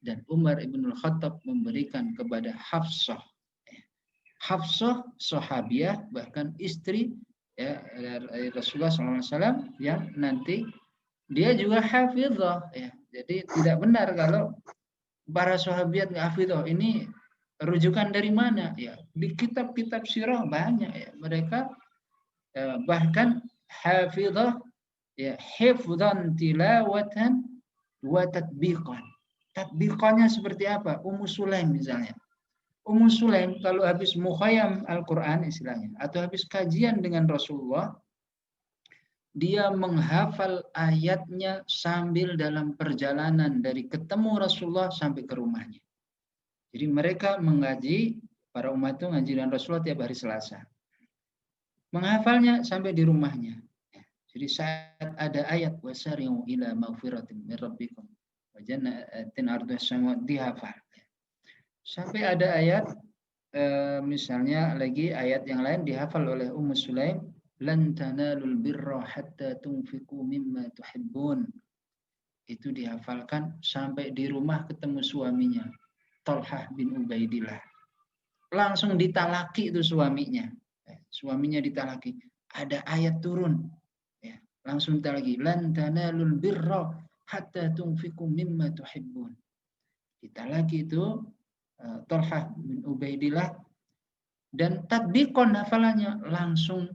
A: dan Umar bin Khattab memberikan kepada Hafsah. Hafsah sahabiah, bahkan istri ya, Rasulullah SAW yang nanti dia juga hafizah ya. Jadi tidak benar kalau para sahabiat nggak hafizah. Ini rujukan dari mana ya? Di kitab-kitab sirah banyak ya. Mereka bahkan hafizah ya, hifdzan tilawatan wa tatbiqan. Tatbiqannya seperti apa? Ummu Sulaim misalnya. Ummu Sulaim kalau habis mukhayyam Al-Quran istilahnya, atau habis kajian dengan Rasulullah, dia menghafal ayatnya sambil dalam perjalanan dari ketemu Rasulullah sampai ke rumahnya. Jadi mereka mengaji, para umat itu ngaji dengan Rasulullah tiap hari Selasa. Menghafalnya sampai di rumahnya. Jadi saat ada ayat wasari'u ila maghfiratin min rabbikum, Jannatin ardhuha samawati, dihafal. Sampai ada ayat misalnya lagi ayat yang lain dihafal oleh Ummu Sulaim, lan tanalul birra hatta tunfiqu mimma tuhibbun. Itu dihafalkan sampai di rumah ketemu suaminya, Thalhah bin Ubaidillah. Langsung ditalaki itu suaminya. Suaminya ditalaki. Ada ayat turun. Ya, langsung ditalaki. Lan tanalul birra hatta tunfiqu mimma tuhibbun. Ditalaki itu Thalhah bin Ubaidillah, dan tatbiqon hafalannya langsung.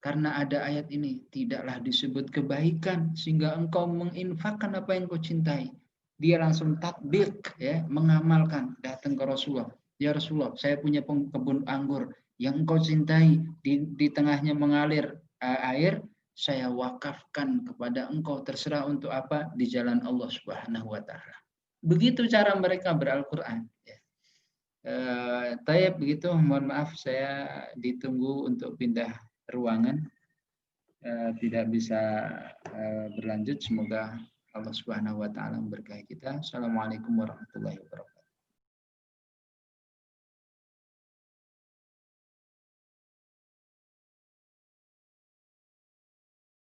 A: Karena ada ayat ini, tidaklah disebut kebaikan sehingga engkau menginfakkan apa yang kau cintai. Dia langsung tatbiq, ya, mengamalkan, datang ke Rasulullah. Ya Rasulullah, saya punya kebun anggur yang engkau cintai, di tengahnya mengalir air, saya wakafkan kepada engkau, terserah untuk apa, di jalan Allah Subhanahu wa taala. Begitu cara mereka beral-Qur'an, ya. Tayyib, begitu, mohon maaf saya ditunggu untuk pindah ruangan, tidak bisa berlanjut. Semoga Allah Subhanahu wa taala memberkahi kita. Assalamualaikum warahmatullahi wabarakatuh.